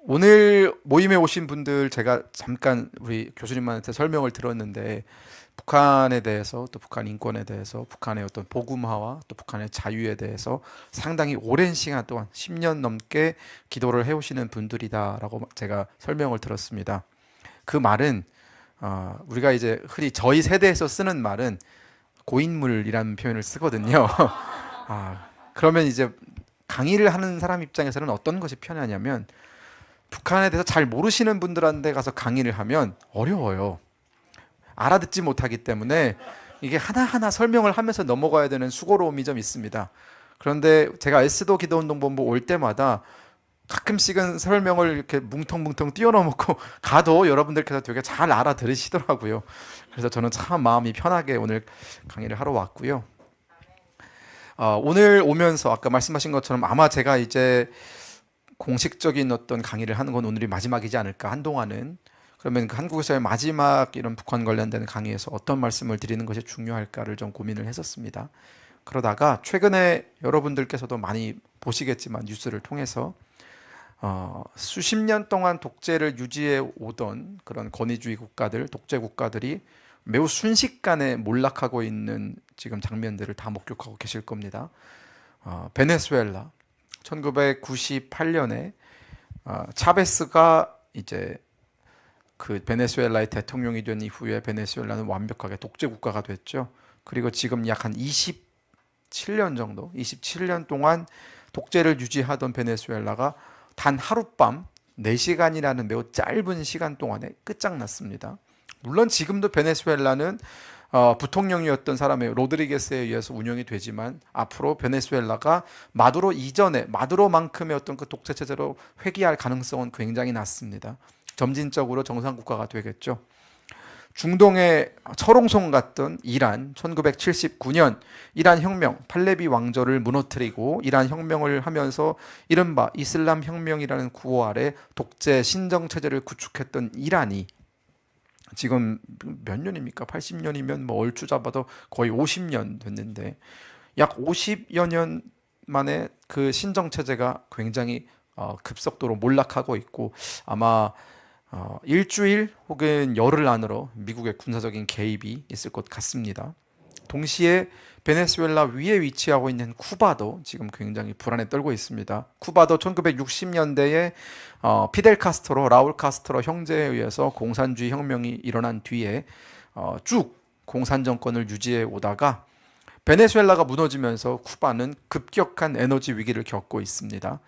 오늘 모임에 오신 분들 제가 잠깐 우리 교수님한테 설명을 들었는데 북한에 대해서 또 북한 인권에 대해서 북한의 어떤 복음화와 또 북한의 자유에 대해서 상당히 오랜 시간 동안 10년 넘게 기도를 해오시는 분들이다라고 제가 설명을 들었습니다. 그 말은 우리가 이제 흔히 저희 세대에서 쓰는 말은 고인물이라는 표현을 쓰거든요. 그러면 이제 강의를 하는 사람 입장에서는 어떤 것이 편하냐면 북한에 대해서 잘 모르시는 분들한테 가서 강의를 하면 어려워요. 알아듣지 못하기 때문에 이게 하나하나 설명을 하면서 넘어가야 되는 수고로움이 좀 있습니다. 그런데 제가 에스도 기도운동본부 올 때마다 가끔씩은 설명을 이렇게 뭉텅뭉텅 띄워놓고 가도 여러분들께서 되게 잘 알아들으시더라고요. 그래서 저는 참 마음이 편하게 오늘 강의를 하러 왔고요. 오늘 오면서 아까 말씀하신 것처럼 아마 제가 이제 공식적인 어떤 강의를 하는 건 오늘이 마지막이지 않을까 한동안은. 그러면 그 한국에서의 마지막 이런 북한 관련된 강의에서 어떤 말씀을 드리는 것이 중요할까를 좀 고민을 했었습니다. 그러다가 최근에 여러분들께서도 많이 보시겠지만 뉴스를 통해서 수십 년 동안 독재를 유지해 오던 그런 권위주의 국가들, 독재 국가들이 매우 순식간에 몰락하고 있는 지금 장면들을 다 목격하고 계실 겁니다. 베네수엘라 1998년에 차베스가 이제 그 베네수엘라의 대통령이 된 이후에 베네수엘라는 완벽하게 독재 국가가 됐죠. 그리고 지금 약 한 27년 정도, 27년 동안 독재를 유지하던 베네수엘라가 단 하룻밤 4시간이라는 매우 짧은 시간 동안에 끝장났습니다. 물론 지금도 베네수엘라는 부통령이었던 사람의 로드리게스에 의해서 운영이 되지만 앞으로 베네수엘라가 마두로 이전에 마두로만큼의 어떤 그 독재 체제로 회귀할 가능성은 굉장히 낮습니다. 점진적으로 정상 국가가 되겠죠. 중동의 철옹성 같던 이란 1979년 이란 혁명 팔레비 왕조를 무너뜨리고 이란 혁명을 하면서 이른바 이슬람 혁명이라는 구호 아래 독재 신정 체제를 구축했던 이란이 지금 몇 년입니까? 80년이면 뭐 얼추 잡아도 거의 50년 됐는데 약 50여 년 만에 그 신정 체제가 굉장히 급속도로 몰락하고 있고 아마 일주일 혹은 열흘 안으로 미국의 군사적인 개입이 있을 것 같습니다. 동시에 베네수엘라 위에 위치하고 있는 쿠바도 지금 굉장히 불안에 떨고 있습니다. 쿠바도 1960년대에 피델 카스트로, 라울 카스트로 형제에 의해서 공산주의 혁명이 일어난 뒤에 쭉 공산 정권을 유지해 오다가 베네수엘라가 무너지면서 쿠바는 급격한 에너지 위기를 겪고 있습니다.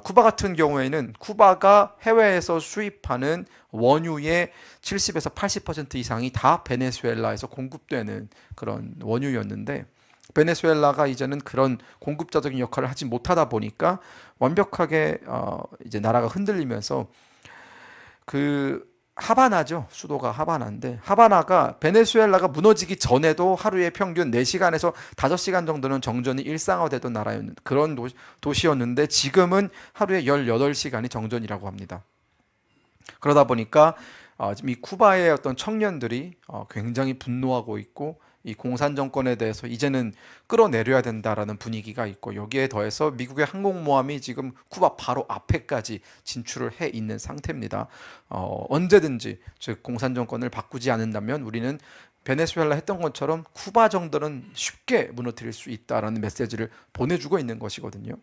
쿠바 같은 경우에는 쿠바가 해외에서 수입하는 원유의 70에서 80% 이상이 다 베네수엘라에서 공급되는 그런 원유였는데 베네수엘라가 이제는 그런 공급자적인 역할을 하지 못하다 보니까 완벽하게 이제 나라가 흔들리면서 그 하바나죠. 수도가 하바나인데 하바나가 베네수엘라가 무너지기 전에도 하루에 평균 4시간에서 5시간 정도는 정전이 일상화되던 나라였는 그런 도시였는데 지금은 하루에 18시간이 정전이라고 합니다. 그러다 보니까 지금 이 쿠바의 어떤 청년들이 굉장히 분노하고 있고 이 공산 정권에 대해서 이제는 끌어내려야 된다라는 분위기가 있고 여기에 더해서 미국의 항공모함이 지금 쿠바 바로 앞에까지 진출을 해 있는 상태입니다. 언제든지 즉 공산 정권을 바꾸지 않는다면 우리는 베네수엘라 했던 것처럼 쿠바 정도는 쉽게 무너뜨릴 수 있다라는 메시지를 보내주고 있는 것이거든요.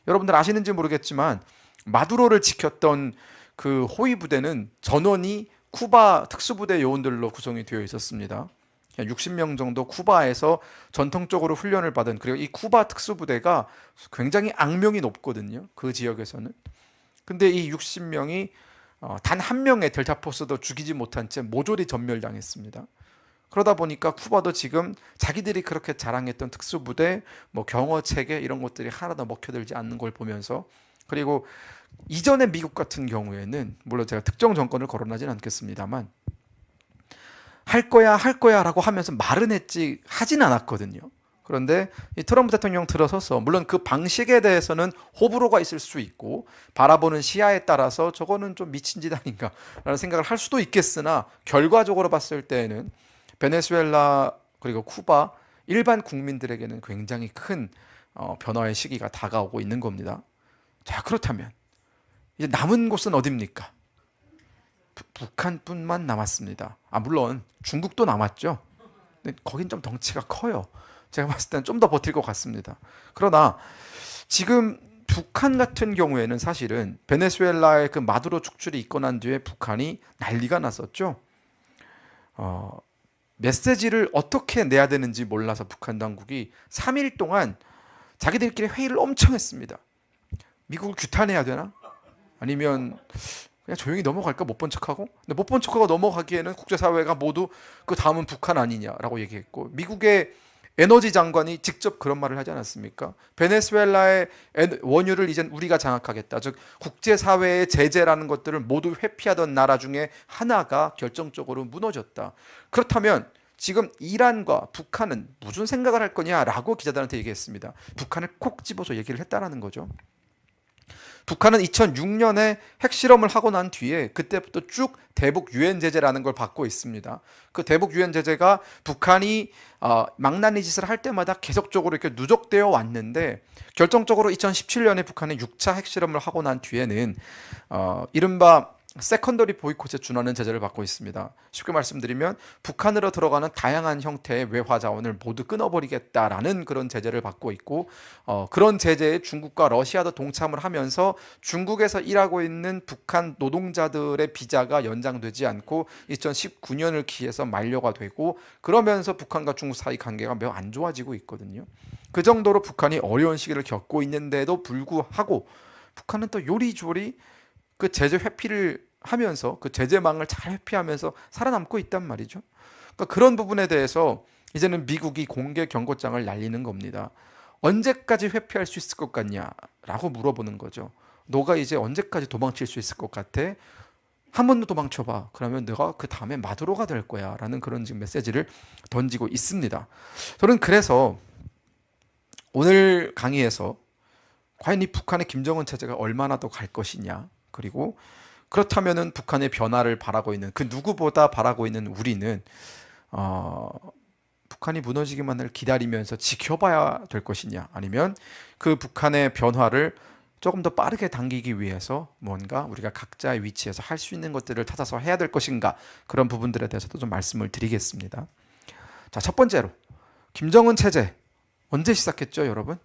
여러분들 아시는지 모르겠지만 마두로를 지켰던 그 호위 부대는 전원이 쿠바 특수부대 요원들로 구성이 되어 있었습니다. 60명 정도 쿠바에서 전통적으로 훈련을 받은 그리고 이 쿠바 특수부대가 굉장히 악명이 높거든요. 그 지역에서는. 근데 이 60명이 단 한 명의 델타포스도 죽이지 못한 채 모조리 전멸당했습니다. 그러다 보니까 쿠바도 지금 자기들이 그렇게 자랑했던 특수부대, 뭐 경호 체계 이런 것들이 하나도 먹혀들지 않는 걸 보면서 그리고 이전의 미국 같은 경우에는 물론 제가 특정 정권을 거론하진 않겠습니다만 할 거야라고 하면서 말은 했지 하진 않았거든요. 그런데 이 트럼프 대통령 들어서서 물론 그 방식에 대해서는 호불호가 있을 수 있고 바라보는 시야에 따라서 저거는 좀 미친 짓 아닌가라는 생각을 할 수도 있겠으나 결과적으로 봤을 때에는 베네수엘라 그리고 쿠바 일반 국민들에게는 굉장히 큰 변화의 시기가 다가오고 있는 겁니다. 자, 그렇다면 이제 남은 곳은 어디입니까? 북한뿐만 남았습니다. 물론 중국도 남았죠. 근데 거긴 좀 덩치가 커요. 제가 봤을 때는 좀 더 버틸 것 같습니다. 그러나 지금 북한 같은 경우에는 사실은 베네수엘라의 그 마두로 축출이 있고 난 뒤에 북한이 난리가 났었죠. 메시지를 어떻게 내야 되는지 몰라서 북한 당국이 3일 동안 자기들끼리 회의를 엄청 했습니다. 미국을 규탄해야 되나? 아니면 그냥 조용히 넘어갈까? 못 본 척하고? 근데 못 본 척하고 넘어가기에는 국제사회가 모두 그 다음은 북한 아니냐라고 얘기했고, 미국의 에너지 장관이 직접 그런 말을 하지 않았습니까? 베네수엘라의 원유를 이젠 우리가 장악하겠다. 즉 국제사회의 제재라는 것들을 모두 회피하던 나라 중에 하나가 결정적으로 무너졌다. 그렇다면 지금 이란과 북한은 무슨 생각을 할 거냐라고 기자들한테 얘기했습니다. 북한을 콕 집어서 얘기를 했다라는 거죠. 북한은 2006년에 핵실험을 하고 난 뒤에 그때부터 쭉 대북 유엔 제재라는 걸 받고 있습니다. 그 대북 유엔 제재가 북한이 망나니 짓을 할 때마다 계속적으로 이렇게 누적되어 왔는데, 결정적으로 2017년에 북한이 6차 핵실험을 하고 난 뒤에는 이른바 세컨더리 보이콧에 준하는 제재를 받고 있습니다. 쉽게 말씀드리면 북한으로 들어가는 다양한 형태의 외화 자원을 모두 끊어버리겠다라는 그런 제재를 받고 있고, 그런 제재에 중국과 러시아도 동참을 하면서 중국에서 일하고 있는 북한 노동자들의 비자가 연장되지 않고 2019년을 기해서 만료가 되고, 그러면서 북한과 중국 사이 관계가 매우 안 좋아지고 있거든요. 그 정도로 북한이 어려운 시기를 겪고 있는데도 불구하고 북한은 또 요리조리 그 제재 회피를 하면서 그 제재망을 잘 회피하면서 살아남고 있단 말이죠. 그러니까 그런 부분에 대해서 이제는 미국이 공개 경고장을 날리는 겁니다. 언제까지 회피할 수 있을 것 같냐라고 물어보는 거죠. 너가 이제 언제까지 도망칠 수 있을 것 같아? 한 번 더 도망쳐봐. 그러면 너가 그 다음에 마두로가 될 거야 라는 그런 지금 메시지를 던지고 있습니다. 저는 그래서 오늘 강의에서 과연 이 북한의 김정은 체제가 얼마나 더 갈 것이냐, 그리고 그렇다면은 북한의 변화를 바라고 있는 그 누구보다 바라고 있는 우리는 북한이 무너지기만을 기다리면서 지켜봐야 될 것이냐, 아니면 그 북한의 변화를 조금 더 빠르게 당기기 위해서 뭔가 우리가 각자의 위치에서 할 수 있는 것들을 찾아서 해야 될 것인가, 그런 부분들에 대해서도 좀 말씀을 드리겠습니다. 자, 첫 번째로 김정은 체제 언제 시작했죠, 여러분?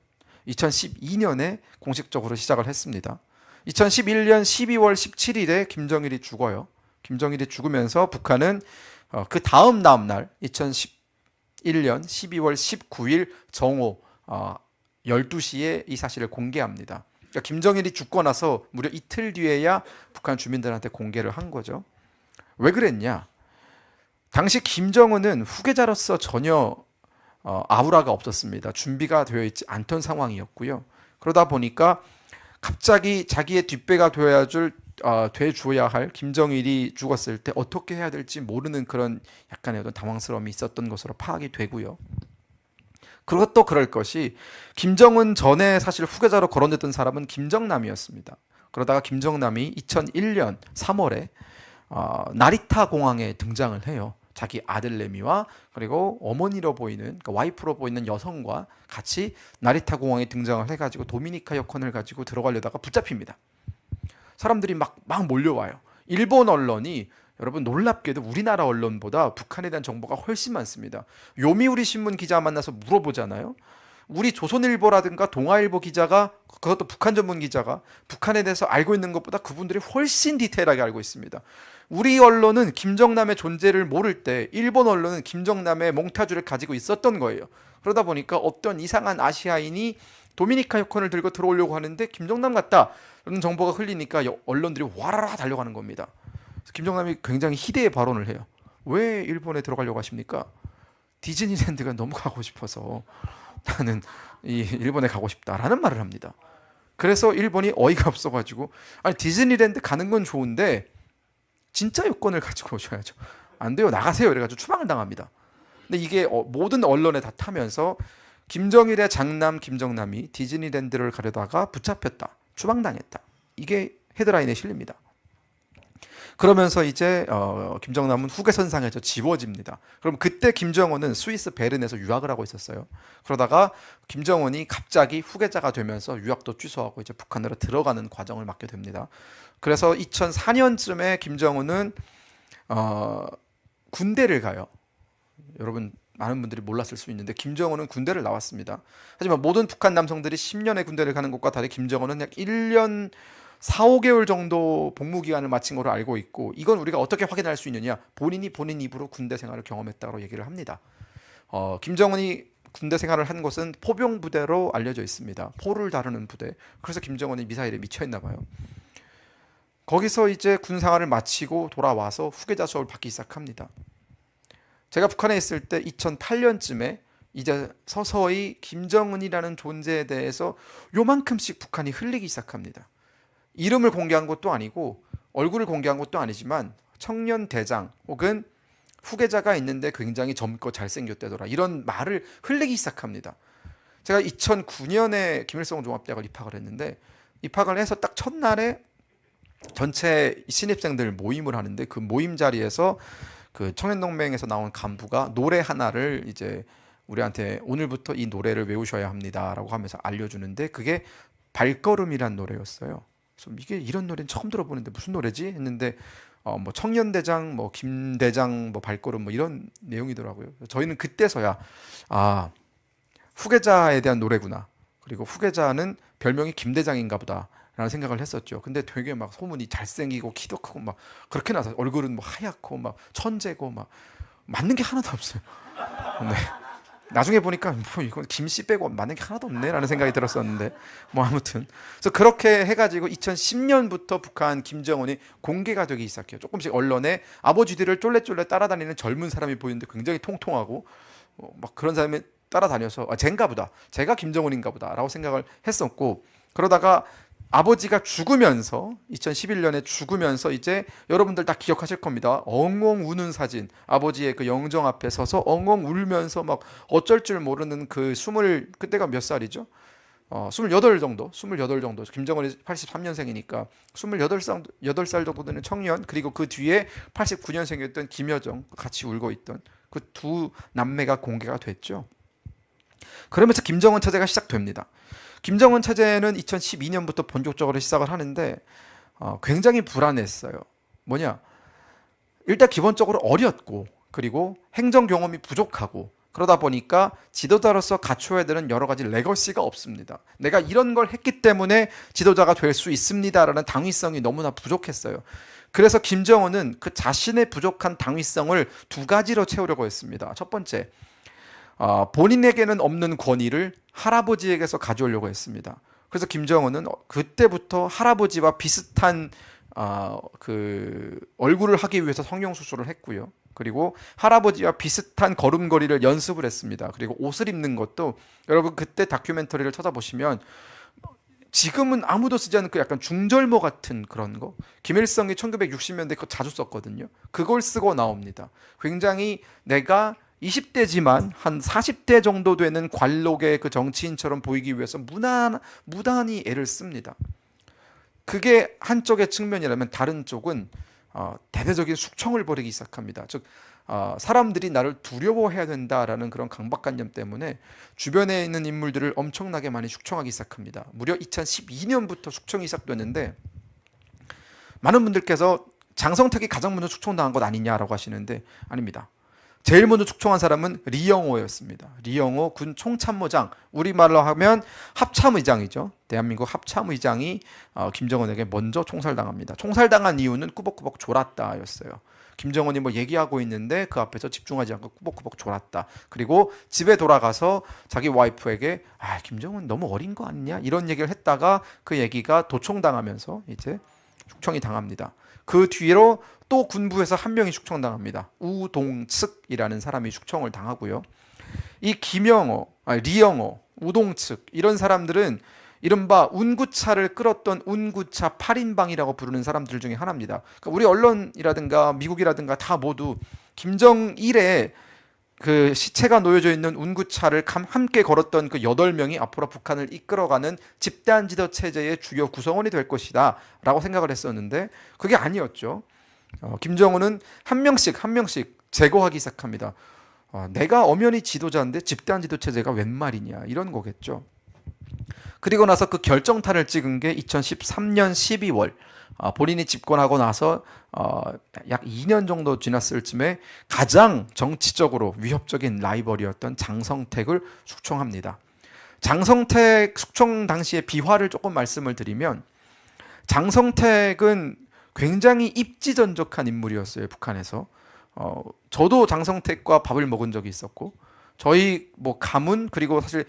2012년에 공식적으로 시작을 했습니다. 2011년 12월 17일에 김정일이 죽어요. 김정일이 죽으면서 북한은 그 다음 날 2011년 12월 19일 정오 12시에 이 사실을 공개합니다. 그러니까 김정일이 죽고 나서 무려 이틀 뒤에야 북한 주민들한테 공개를 한 거죠. 왜 그랬냐? 당시 김정은은 후계자로서 전혀 아우라가 없었습니다. 준비가 되어 있지 않던 상황이었고요. 그러다 보니까 갑자기 자기의 뒷배가 돼줘야 할 김정일이 죽었을 때 어떻게 해야 될지 모르는 그런 약간의 어떤 당황스러움이 있었던 것으로 파악이 되고요. 그것도 그럴 것이, 김정은 전에 사실 후계자로 거론됐던 사람은 김정남이었습니다. 그러다가 김정남이 2001년 3월에 나리타 공항에 등장을 해요. 자기 아들 레미와 그리고 어머니로 보이는, 그러니까 와이프로 보이는 여성과 같이 나리타 공항에 등장을 해가지고 도미니카 여권을 가지고 들어가려다가 붙잡힙니다. 사람들이 막 몰려와요. 일본 언론이, 여러분 놀랍게도 우리나라 언론보다 북한에 대한 정보가 훨씬 많습니다. 요미우리 신문 기자 만나서 물어보잖아요. 우리 조선일보라든가 동아일보 기자가, 그것도 북한 전문 기자가 북한에 대해서 알고 있는 것보다 그분들이 훨씬 디테일하게 알고 있습니다. 우리 언론은 김정남의 존재를 모를 때 일본 언론은 김정남의 몽타주를 가지고 있었던 거예요. 그러다 보니까 어떤 이상한 아시아인이 도미니카 여권을 들고 들어오려고 하는데 김정남 같다 라는 정보가 흘리니까 언론들이 와라라 달려가는 겁니다. 김정남이 굉장히 희대의 발언을 해요. 왜 일본에 들어가려고 하십니까? 디즈니랜드가 너무 가고 싶어서 나는 일본에 가고 싶다라는 말을 합니다. 그래서 일본이 어이가 없어가지고, 아니 디즈니랜드 가는 건 좋은데 진짜 여권을 가지고 오셔야죠. 안 돼요, 나가세요 이래가지고 추방을 당합니다. 근데 이게 모든 언론에 다 타면서 김정일의 장남 김정남이 디즈니랜드를 가려다가 붙잡혔다, 추방당했다, 이게 헤드라인에 실립니다. 그러면서 이제 김정남은 후계선상에서 지워집니다. 그럼 그때 김정은은 스위스 베른에서 유학을 하고 있었어요. 그러다가 김정은이 갑자기 후계자가 되면서 유학도 취소하고 이제 북한으로 들어가는 과정을 맞게 됩니다. 그래서 2004년쯤에 김정은은 군대를 가요. 여러분 많은 분들이 몰랐을 수 있는데 김정은은 군대를 나왔습니다. 하지만 모든 북한 남성들이 10년의 군대를 가는 것과 달리 김정은은 약 1년 4, 5개월 정도 복무 기간을 마친 걸로 알고 있고, 이건 우리가 어떻게 확인할 수 있느냐? 본인이 본인 입으로 군대 생활을 경험했다고 얘기를 합니다. 김정은이 군대 생활을 한 곳은 포병 부대로 알려져 있습니다. 포를 다루는 부대. 그래서 김정은이 미사일에 미쳐 있나 봐요. 거기서 이제 군 생활을 마치고 돌아와서 후계자 수업을 받기 시작합니다. 제가 북한에 있을 때 2008년쯤에 이제 서서히 김정은이라는 존재에 대해서 요만큼씩 북한이 흘리기 시작합니다. 이름을 공개한 것도 아니고 얼굴을 공개한 것도 아니지만 청년 대장 혹은 후계자가 있는데 굉장히 젊고 잘생겼다더라, 이런 말을 흘리기 시작합니다. 제가 2009년에 김일성 종합대학을 입학을 했는데, 입학을 해서 딱 첫날에 전체 신입생들 모임을 하는데, 그 모임 자리에서 그 청년동맹에서 나온 간부가 노래 하나를 이제 우리한테 오늘부터 이 노래를 외우셔야 합니다라고 하면서 알려주는데, 그게 발걸음이란 노래였어요. 그래서 이게 이런 노래는 처음 들어보는데 무슨 노래지 했는데 뭐 청년대장, 뭐 김대장, 뭐 발걸음, 뭐 이런 내용이더라고요. 저희는 그때서야 후계자에 대한 노래구나, 그리고 후계자는 별명이 김대장인가 보다라는 생각을 했었죠. 근데 되게 막 소문이 잘생기고 키도 크고 막 그렇게 나서 얼굴은 뭐 하얗고 막 천재고 막 맞는 게 하나도 없어요. 네. 나중에 보니까 뭐 이건 김씨 빼고 맞는 게 하나도 없네라는 생각이 들었었는데, 뭐 아무튼 그래서 그렇게 해가지고 2010년부터 북한 김정은이 공개가 되기 시작해요. 조금씩 언론에 아버지 뒤를 쫄래쫄래 따라다니는 젊은 사람이 보이는데 굉장히 통통하고 막 그런 사람이 따라다녀서 쟤인가 보다, 제가 김정은인가 보다라고 생각을 했었고, 그러다가 아버지가 죽으면서 2011년에 죽으면서 이제 여러분들 다 기억하실 겁니다. 엉엉 우는 사진, 아버지의 그 영정 앞에 서서 엉엉 울면서 막 어쩔 줄 모르는 그 그때가 몇 살이죠? 28 정도, 28 정도. 김정은이 83년생이니까 28살 정도 되는 청년, 그리고 그 뒤에 89년생이었던 김여정 같이 울고 있던 그 두 남매가 공개가 됐죠. 그러면서 김정은 체제가 시작됩니다. 김정은 체제는 2012년부터 본격적으로 시작을 하는데 굉장히 불안했어요. 뭐냐? 일단 기본적으로 어렸고, 그리고 행정 경험이 부족하고, 그러다 보니까 지도자로서 갖춰야 되는 여러 가지 레거시가 없습니다. 내가 이런 걸 했기 때문에 지도자가 될 수 있습니다라는 당위성이 너무나 부족했어요. 그래서 김정은은 그 자신의 부족한 당위성을 두 가지로 채우려고 했습니다. 첫 번째, 본인에게는 없는 권위를 할아버지에게서 가져오려고 했습니다. 그래서 김정은은 그때부터 할아버지와 비슷한 그 얼굴을 하기 위해서 성형수술을 했고요. 그리고 할아버지와 비슷한 걸음걸이를 연습을 했습니다. 그리고 옷을 입는 것도 여러분 그때 다큐멘터리를 찾아보시면 지금은 아무도 쓰지 않는 그 약간 중절모 같은 그런 거, 김일성이 1960년대 그거 자주 썼거든요. 그걸 쓰고 나옵니다. 굉장히 내가 20대지만 한 40대 정도 되는 관록의 그 정치인처럼 보이기 위해서 무단히 애를 씁니다. 그게 한쪽의 측면이라면, 다른 쪽은 대대적인 숙청을 벌이기 시작합니다. 즉 사람들이 나를 두려워해야 된다라는 그런 강박관념 때문에 주변에 있는 인물들을 엄청나게 많이 숙청하기 시작합니다. 무려 2012년부터 숙청이 시작됐는데, 많은 분들께서 장성택이 가장 먼저 숙청당한 것 아니냐라고 하시는데 아닙니다. 제일 먼저 축청한 사람은 리영호였습니다. 리영호 군 총참모장, 우리말로 하면 합참의장이죠. 대한민국 합참의장이 김정은에게 먼저 총살당합니다. 총살당한 이유는 꾸벅꾸벅 졸았다였어요. 김정은이 뭐 얘기하고 있는데 그 앞에서 집중하지 않고 꾸벅꾸벅 졸았다. 그리고 집에 돌아가서 자기 와이프에게 김정은 너무 어린 거 아니냐 이런 얘기를 했다가 그 얘기가 도청당하면서 이제 숙청이 당합니다. 그 뒤로 또 군부에서 한 명이 숙청당합니다. 우동측이라는 사람이 숙청을 당하고요. 이 리영호, 우동측 이런 사람들은 이른바 운구차를 끌었던 운구차 8인방이라고 부르는 사람들 중에 하나입니다. 그러니까 우리 언론이라든가 미국이라든가 다 모두 김정일의 그 시체가 놓여져 있는 운구차를 함께 걸었던 그 8명이 앞으로 북한을 이끌어가는 집단 지도 체제의 주요 구성원이 될 것이다 라고 생각을 했었는데 그게 아니었죠. 김정은은 한 명씩 한 명씩 제거하기 시작합니다. 내가 엄연히 지도자인데 집단 지도 체제가 웬 말이냐 이런 거겠죠. 그리고 나서 그 결정타를 찍은 게 2013년 12월 본인이 집권하고 나서 약 2년 정도 지났을 쯤에 가장 정치적으로 위협적인 라이벌이었던 장성택을 숙청합니다. 장성택 숙청 당시의 비화를 조금 말씀을 드리면 장성택은 굉장히 입지전적한 인물이었어요. 북한에서. 저도 장성택과 밥을 먹은 적이 있었고 저희 뭐 가문 그리고 사실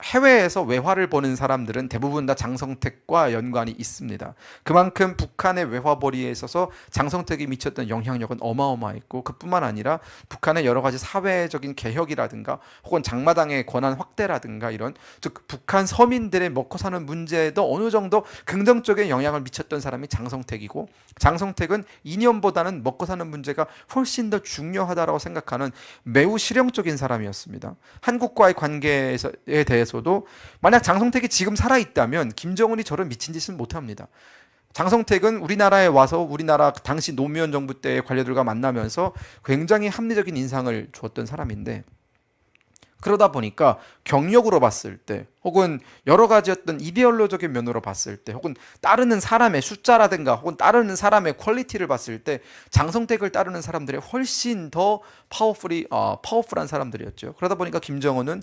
해외에서 외화를 보는 사람들은 대부분 다 장성택과 연관이 있습니다. 그만큼 북한의 외화벌이에 있어서 장성택이 미쳤던 영향력은 어마어마했고 그뿐만 아니라 북한의 여러 가지 사회적인 개혁이라든가 혹은 장마당의 권한 확대라든가 이런 즉 북한 서민들의 먹고 사는 문제에도 어느 정도 긍정적인 영향을 미쳤던 사람이 장성택이고 장성택은 이념보다는 먹고 사는 문제가 훨씬 더 중요하다고 생각하는 매우 실용적인 사람이었습니다. 한국과의 관계에 대해서도 만약 장성택이 지금 살아있다면 김정은이 저런 미친 짓은 못합니다. 장성택은 우리나라에 와서 우리나라 당시 노무현 정부 때의 관료들과 만나면서 굉장히 합리적인 인상을 주었던 사람인데 그러다 보니까 경력으로 봤을 때 혹은 여러 가지 어떤 이데올로적인 면으로 봤을 때 혹은 따르는 사람의 숫자라든가 혹은 따르는 사람의 퀄리티를 봤을 때 장성택을 따르는 사람들이 훨씬 더 파워풀한 사람들이었죠. 그러다 보니까 김정은은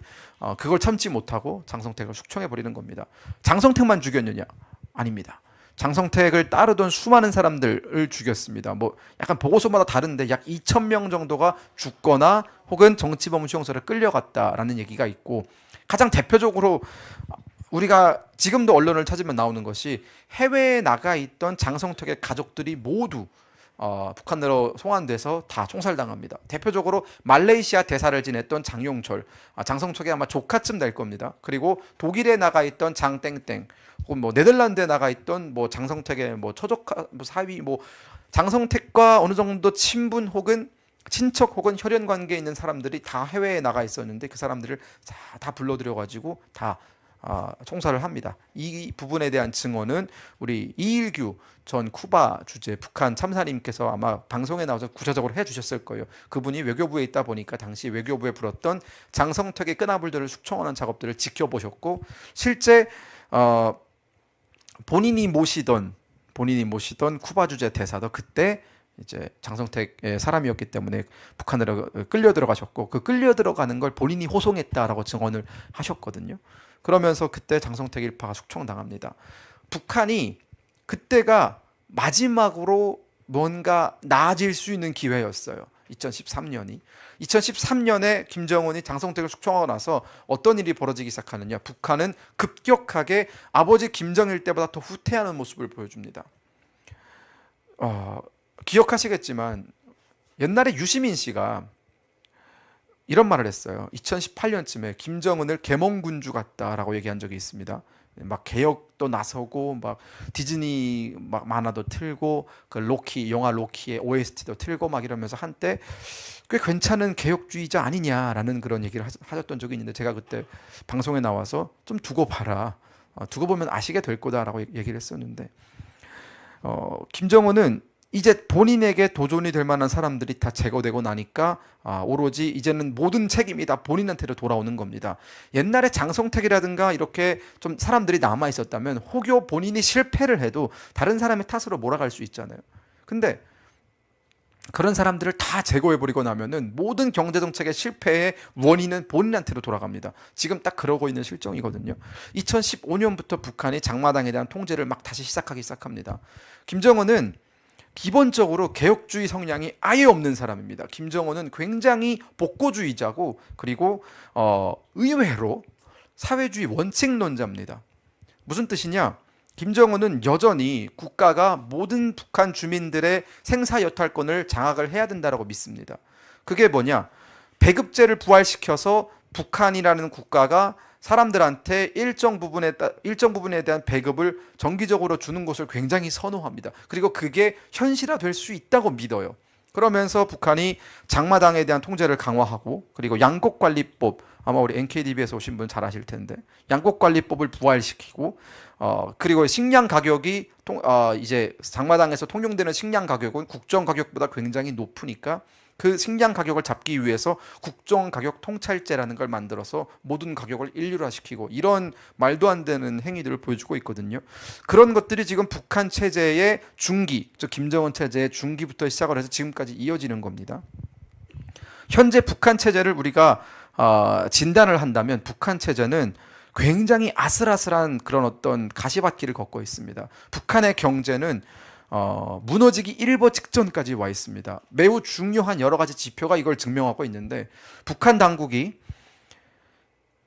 그걸 참지 못하고 장성택을 숙청해버리는 겁니다. 장성택만 죽였느냐? 아닙니다. 장성택을 따르던 수많은 사람들을 죽였습니다. 뭐 약간 보고서마다 다른데 약 2,000명 정도가 죽거나 혹은 정치범 수용소에 끌려갔다라는 얘기가 있고 가장 대표적으로 우리가 지금도 언론을 찾으면 나오는 것이 해외에 나가 있던 장성택의 가족들이 모두 북한으로 송환돼서 다 총살당합니다. 대표적으로 말레이시아 대사를 지냈던 장용철, 장성택이 아마 조카쯤 될 겁니다. 그리고 독일에 나가 있던 장땡땡, 혹은 뭐 네덜란드에 나가 있던 뭐 장성택의 뭐 처조카, 뭐 사위, 뭐 장성택과 어느 정도 친분 혹은 친척 혹은 혈연 관계에 있는 사람들이 다 해외에 나가 있었는데 그 사람들을 다 불러들여가지고 다 총살을 합니다. 이 부분에 대한 증언은 우리 이일규 전 쿠바 주재 북한 참사님께서 아마 방송에 나와서 구체적으로 해주셨을 거예요. 그분이 외교부에 있다 보니까 당시 외교부에 불었던 장성택의 끄나불들을 숙청하는 작업들을 지켜보셨고 실제 본인이 모시던 쿠바 주재 대사도 그때 이제 장성택의 사람이었기 때문에 북한으로 끌려 들어가셨고 그 끌려 들어가는 걸 본인이 호송했다라고 증언을 하셨거든요. 그러면서 그때 장성택 일파가 숙청당합니다. 북한이 그때가 마지막으로 뭔가 나아질 수 있는 기회였어요. 2013년이. 2013년에 김정은이 장성택을 숙청하고 나서 어떤 일이 벌어지기 시작하느냐. 북한은 급격하게 아버지 김정일 때보다 더 후퇴하는 모습을 보여줍니다. 기억하시겠지만 옛날에 유시민 씨가 이런 말을 했어요. 2018년쯤에 김정은을 계몽군주 같다라고 얘기한 적이 있습니다. 막 개혁도 나서고 막 디즈니 막 만화도 틀고 그 로키 영화 로키의 OST도 틀고 막 이러면서 한때 꽤 괜찮은 개혁주의자 아니냐라는 그런 얘기를 하셨던 적이 있는데 제가 그때 방송에 나와서 좀 두고 봐라. 두고 보면 아시게 될 거다라고 얘기를 했었는데 김정은은 이제 본인에게 도전이 될 만한 사람들이 다 제거되고 나니까 오로지 이제는 모든 책임이 다 본인한테로 돌아오는 겁니다. 옛날에 장성택이라든가 이렇게 좀 사람들이 남아 있었다면 혹여 본인이 실패를 해도 다른 사람의 탓으로 몰아갈 수 있잖아요. 근데 그런 사람들을 다 제거해버리고 나면은 모든 경제정책의 실패의 원인은 본인한테로 돌아갑니다. 지금 딱 그러고 있는 실정이거든요. 2015년부터 북한이 장마당에 대한 통제를 막 다시 시작하기 시작합니다. 김정은은 기본적으로 개혁주의 성향이 아예 없는 사람입니다. 김정은은 굉장히 복고주의자고 그리고 의외로 사회주의 원칙론자입니다. 무슨 뜻이냐? 김정은은 여전히 국가가 모든 북한 주민들의 생사여탈권을 장악을 해야 된다고 믿습니다. 그게 뭐냐? 배급제를 부활시켜서 북한이라는 국가가 사람들한테 일정 부분에 대한 배급을 정기적으로 주는 것을 굉장히 선호합니다. 그리고 그게 현실화될 수 있다고 믿어요. 그러면서 북한이 장마당에 대한 통제를 강화하고 그리고 양곡관리법 아마 우리 NKDB에서 오신 분 잘 아실 텐데 양곡관리법을 부활시키고 그리고 식량 가격이 이제 장마당에서 통용되는 식량 가격은 국정 가격보다 굉장히 높으니까 그 식량 가격을 잡기 위해서 국정 가격 통찰제라는 걸 만들어서 모든 가격을 일률화시키고 이런 말도 안 되는 행위들을 보여주고 있거든요. 그런 것들이 지금 북한 체제의 중기, 즉 김정은 체제의 중기부터 시작을 해서 지금까지 이어지는 겁니다. 현재 북한 체제를 우리가 진단을 한다면 북한 체제는 굉장히 아슬아슬한 그런 어떤 가시밭길을 걷고 있습니다. 북한의 경제는 무너지기 일보 직전까지 와 있습니다. 매우 중요한 여러 가지 지표가 이걸 증명하고 있는데 북한 당국이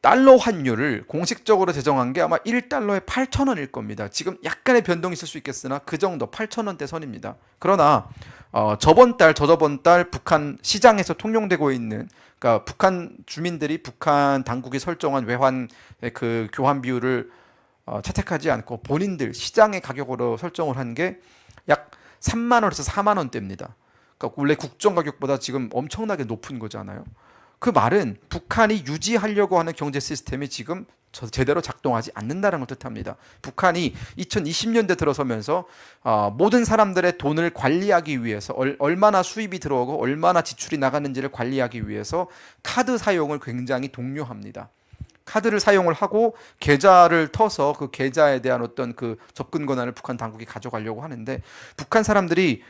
달러 환율을 공식적으로 제정한 게 아마 1달러에 8,000원일 겁니다. 지금 약간의 변동이 있을 수 있겠으나 그 정도 8,000원대 선입니다. 그러나 저번 달, 저저번 달 북한 시장에서 통용되고 있는 그러니까 북한 주민들이 북한 당국이 설정한 외환 그 교환 비율을 채택하지 않고 본인들 시장의 가격으로 설정을 한 게 약 3만 원에서 4만 원대입니다. 그러니까 원래 국정 가격보다 지금 엄청나게 높은 거잖아요. 그 말은 북한이 유지하려고 하는 경제 시스템이 지금 제대로 작동하지 않는다는 걸 뜻합니다. 북한이 2020년대 들어서면서 모든 사람들의 돈을 관리하기 위해서 얼마나 수입이 들어오고 얼마나 지출이 나가는지를 관리하기 위해서 카드 사용을 굉장히 독려합니다. 카드를 사용을 하고 계좌를 터서 그 계좌에 대한 어떤 그 접근 권한을 북한 당국이 가져가려고 하는데 북한 사람들이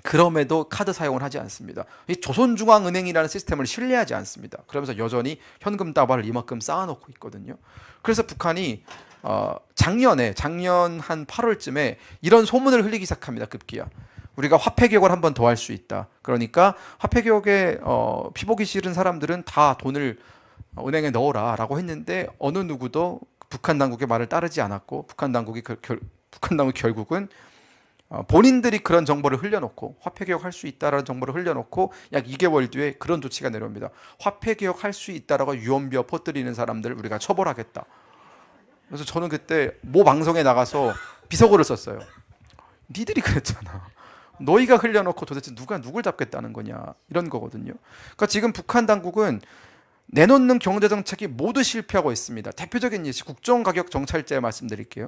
그럼에도 카드 사용을 하지 않습니다. 이 조선중앙은행이라는 시스템을 신뢰하지 않습니다. 그러면서 여전히 현금 다발을 이만큼 쌓아놓고 있거든요. 그래서 북한이 작년 한 8월쯤에 이런 소문을 흘리기 시작합니다. 급기야. 우리가 화폐 개혁을 한 번 더 할 수 있다. 그러니까 화폐 개혁에 피보기 싫은 사람들은 다 돈을 은행에 넣어라 라고 했는데 어느 누구도 북한 당국의 말을 따르지 않았고 북한 당국이 결국은 본인들이 그런 정보를 흘려놓고 화폐 개혁할 수 있다라는 정보를 흘려놓고 약 2개월 뒤에 그런 조치가 내려옵니다. 화폐 개혁할 수 있다라고 유언비어 퍼뜨리는 사람들을 우리가 처벌하겠다. 그래서 저는 그때 모 방송에 나가서 비속어를 썼어요. 니들이 그랬잖아. 너희가 흘려놓고 도대체 누가 누굴 잡겠다는 거냐 이런 거거든요. 그러니까 지금 북한 당국은 내놓는 경제정책이 모두 실패하고 있습니다. 대표적인 예시 국정가격 정찰제 말씀드릴게요.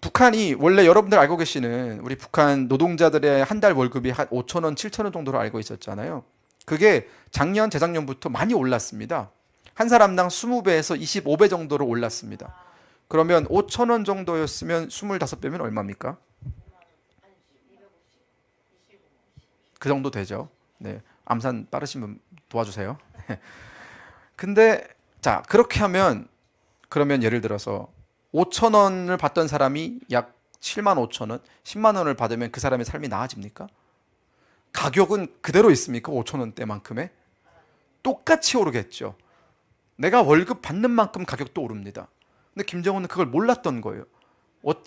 북한이 원래 여러분들 알고 계시는 우리 북한 노동자들의 한 달 월급이 한 5,000원, 7,000원 정도로 알고 있었잖아요. 그게 작년, 재작년부터 많이 올랐습니다. 한 사람당 20배에서 25배 정도로 올랐습니다. 그러면 5,000원 정도였으면 25배면 얼마입니까? 그 정도 되죠. 네, 암산 빠르신 분 도와주세요. 근데 자 그렇게 하면 그러면 예를 들어서 5,000원을 받던 사람이 약 7만 5천 원, 10만 원을 받으면 그 사람의 삶이 나아집니까? 가격은 그대로 있습니까? 5,000원대만큼의? 똑같이 오르겠죠. 내가 월급 받는 만큼 가격도 오릅니다. 근데 김정은은 그걸 몰랐던 거예요.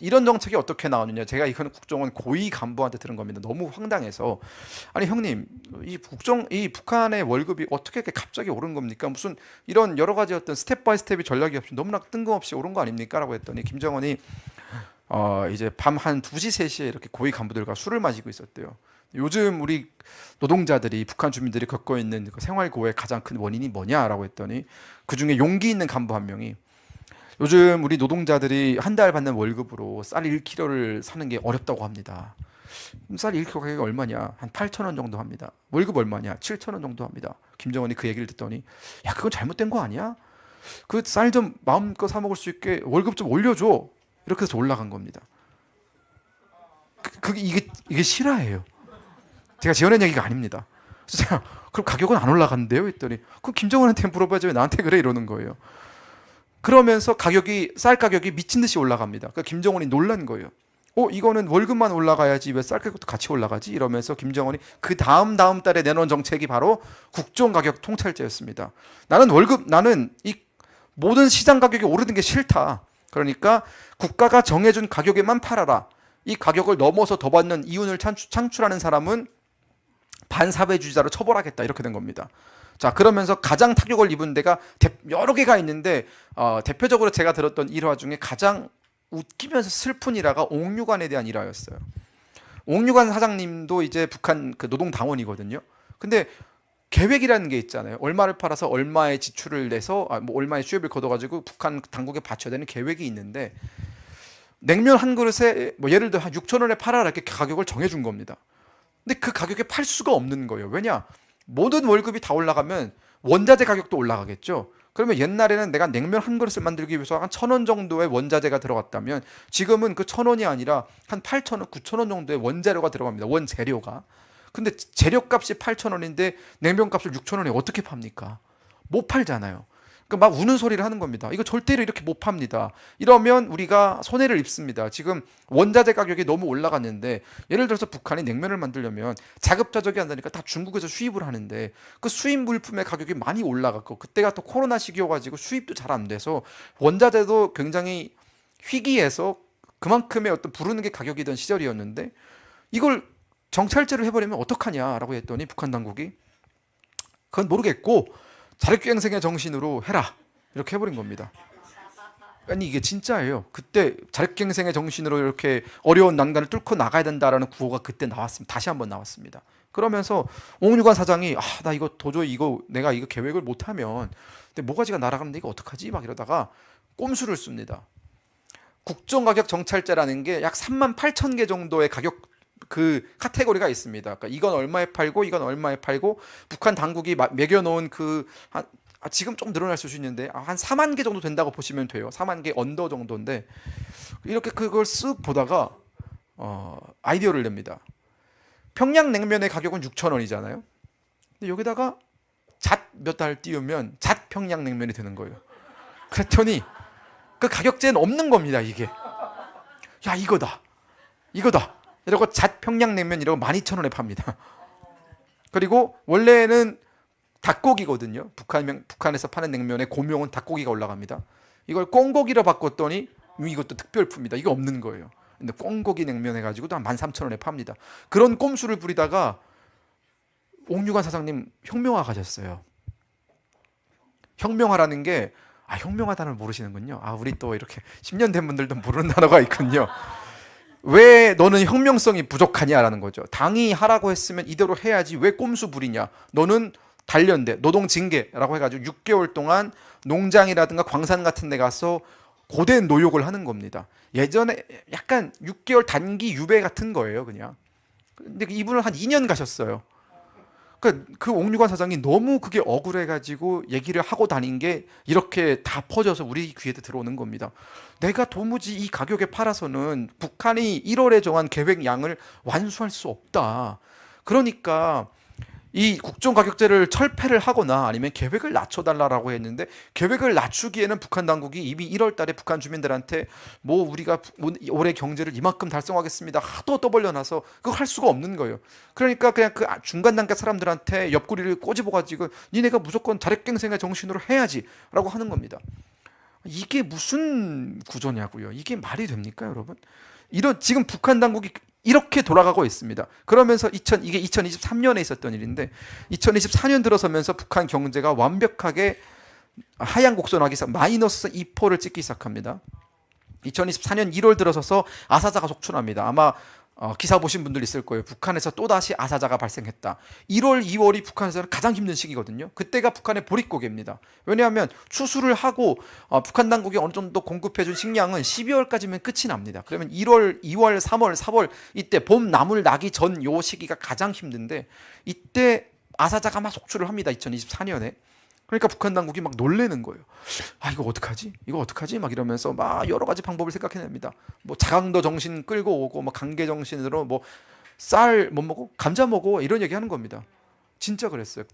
이런 정책이 어떻게 나오느냐. 제가 이건 국정원 고위 간부한테 들은 겁니다. 너무 황당해서. 아니 형님, 이 북한의 월급이 어떻게 이렇게 갑자기 오른 겁니까? 무슨 이런 여러 가지 어떤 스텝 바이 스텝이 전략이 없이 너무나 뜬금없이 오른 거 아닙니까? 라고 했더니 김정은이 이제 밤 한 2시, 3시에 이렇게 고위 간부들과 술을 마시고 있었대요. 요즘 우리 노동자들이 북한 주민들이 겪고 있는 그 생활고의 가장 큰 원인이 뭐냐라고 했더니 그중에 용기 있는 간부 한 명이 요즘 우리 노동자들이 한 달 받는 월급으로 쌀 1kg를 사는 게 어렵다고 합니다. 쌀 1kg 가격이 얼마냐? 한 8,000원 정도 합니다. 월급 얼마냐? 7,000원 정도 합니다. 김정은이 그 얘기를 듣더니 야 그건 잘못된 거 아니야? 그 쌀 좀 마음껏 사 먹을 수 있게 월급 좀 올려줘. 이렇게 해서 올라간 겁니다. 이게 실화예요. 제가 지어낸 얘기가 아닙니다. 그래서 제가 그럼 가격은 안 올라간대요? 했더니 그럼 김정은한테 물어봐야지 왜 나한테 그래? 이러는 거예요. 그러면서 쌀 가격이 미친 듯이 올라갑니다. 그러니까 김정은이 놀란 거예요. 이거는 월급만 올라가야지 왜 쌀 가격도 같이 올라가지? 이러면서 김정은이 그 다음 달에 내놓은 정책이 바로 국정가격 통찰제였습니다. 나는 이 모든 시장 가격이 오르는 게 싫다. 그러니까 국가가 정해준 가격에만 팔아라. 이 가격을 넘어서 더 받는 이윤을 창출하는 사람은 반사회주의자로 처벌하겠다. 이렇게 된 겁니다. 자 그러면서 가장 타격을 입은 데가 여러 개가 있는데 대표적으로 제가 들었던 일화 중에 가장 웃기면서 슬픈 일화가 옥류관에 대한 일화였어요. 옥류관 사장님도 이제 북한 그 노동당원이거든요. 근데 계획이라는 게 있잖아요. 얼마를 팔아서 얼마의 지출을 내서 뭐 얼마의 수입을 걷어가지고 북한 당국에 바쳐야 되는 계획이 있는데 냉면 한 그릇에 뭐 예를 들어 한 6천 원에 팔아라 이렇게 가격을 정해준 겁니다. 근데 그 가격에 팔 수가 없는 거예요. 왜냐? 모든 월급이 다 올라가면 원자재 가격도 올라가겠죠. 그러면 옛날에는 내가 냉면 한 그릇을 만들기 위해서 한 1,000원 정도의 원자재가 들어갔다면 지금은 그 1,000원이 아니라 한 8,000원, 9,000원 정도의 원자료가 들어갑니다. 원재료가. 근데 재료값이 8,000원인데 냉면값을 6,000원에 어떻게 팝니까? 못 팔잖아요. 그러니까 막 우는 소리를 하는 겁니다. 이거 절대로 이렇게 못 팝니다. 이러면 우리가 손해를 입습니다. 지금 원자재 가격이 너무 올라갔는데 예를 들어서 북한이 냉면을 만들려면 자급자족이 안 되니까 다 중국에서 수입을 하는데 그 수입 물품의 가격이 많이 올라갔고 그때가 또 코로나 시기여가지고 수입도 잘 안 돼서 원자재도 굉장히 희귀해서 그만큼의 어떤 부르는 게 가격이던 시절이었는데 이걸 정찰제를 해버리면 어떡하냐라고 했더니 북한 당국이 그건 모르겠고 자력갱생의 정신으로 해라 이렇게 해버린 겁니다. 아니 이게 진짜예요. 그때 자력갱생의 정신으로 이렇게 어려운 난관을 뚫고 나가야 된다라는 구호가 그때 나왔습니다. 다시 한번 나왔습니다. 그러면서 옥류관 사장이 나 이거 도저히 내가 이거 계획을 못하면 근데 모가지가 날아가는데 이거 어떡하지? 막 이러다가 꼼수를 씁니다. 국정가격 정찰제라는 게 약 38,000개 정도의 가격 그 카테고리가 있습니다. 그러니까 이건 얼마에 팔고 이건 얼마에 팔고 북한 당국이 매겨놓은 지금 좀 늘어날 수 있는데 한 4만 개 정도 된다고 보시면 돼요. 4만 개 언더 정도인데 이렇게 그걸 쓱 보다가 아이디어를 냅니다. 평양냉면의 가격은 6,000원이잖아요. 근데 여기다가 잣 몇 달 띄우면 잣 평양냉면이 되는 거예요. 그랬더니 그 가격제는 없는 겁니다. 이게 야 이거다 이러고 잣 평양냉면이라고 12,000원에 팝니다. 그리고 원래는 닭고기거든요. 북한에서 파는 냉면의 고명은 닭고기가 올라갑니다. 이걸 꽁고기로 바꿨더니 이것도 특별품이다. 이거 없는 거예요. 근데 꽁고기 냉면 해가지고도 한 13,000원에 팝니다. 그런 꼼수를 부리다가 옥류관 사장님 혁명화 가셨어요. 혁명화라는 게 혁명하다는 모르시는군요. 우리 또 이렇게 10년 된 분들도 모르는 단어가 있군요. 왜 너는 혁명성이 부족하냐라는 거죠. 당이 하라고 했으면 이대로 해야지 왜 꼼수 부리냐. 너는 단련돼 노동징계라고 해가지고 6개월 동안 농장이라든가 광산 같은 데 가서 고된 노역을 하는 겁니다. 예전에 약간 6개월 단기 유배 같은 거예요 그냥. 근데 이분은 한 2년 가셨어요. 그 옥류관 사장이 너무 그게 억울해가지고 얘기를 하고 다닌 게 이렇게 다 퍼져서 우리 귀에 들어오는 겁니다. 내가 도무지 이 가격에 팔아서는 북한이 1월에 정한 계획량을 완수할 수 없다. 그러니까 이 국정가격제를 철폐를 하거나 아니면 계획을 낮춰달라고 했는데 계획을 낮추기에는 북한 당국이 이미 1월 달에 북한 주민들한테 뭐 우리가 올해 경제를 이만큼 달성하겠습니다. 하도 떠벌려놔서 그거 할 수가 없는 거예요. 그러니까 그냥 그 중간 단계 사람들한테 옆구리를 꼬집어가지고 니네가 무조건 자력갱생의 정신으로 해야지 라고 하는 겁니다. 이게 무슨 구조냐고요. 이게 말이 됩니까 여러분? 지금 북한 당국이 이렇게 돌아가고 있습니다. 그러면서 이게 2023년에 있었던 일인데 2024년 들어서면서 북한 경제가 완벽하게 하향 곡선하기 시작 마이너스 2%를 찍기 시작합니다. 2024년 1월 들어서서 아사자가 속출합니다. 아마 기사 보신 분들 있을 거예요. 북한에서 또다시 아사자가 발생했다. 1월, 2월이 북한에서는 가장 힘든 시기거든요. 그때가 북한의 보릿고개입니다. 왜냐하면 추수를 하고 북한 당국이 어느 정도 공급해준 식량은 12월까지면 끝이 납니다. 그러면 1월, 2월, 3월, 4월 이때 봄 나물 나기 전 요 시기가 가장 힘든데 이때 아사자가 막 속출을 합니다. 2024년에. 그러니까 북한 당국이 막 놀래는 거예요. 이거 어떡하지? 이거 어떡하지? 막 이러면서 막 여러 가지 방법을 생각해냅니다. 뭐 자강도 정신 끌고 오고, 뭐 강계 정신으로 뭐 쌀 못 먹고 감자 먹어 이런 얘기 하는 겁니다. 진짜 그랬어요.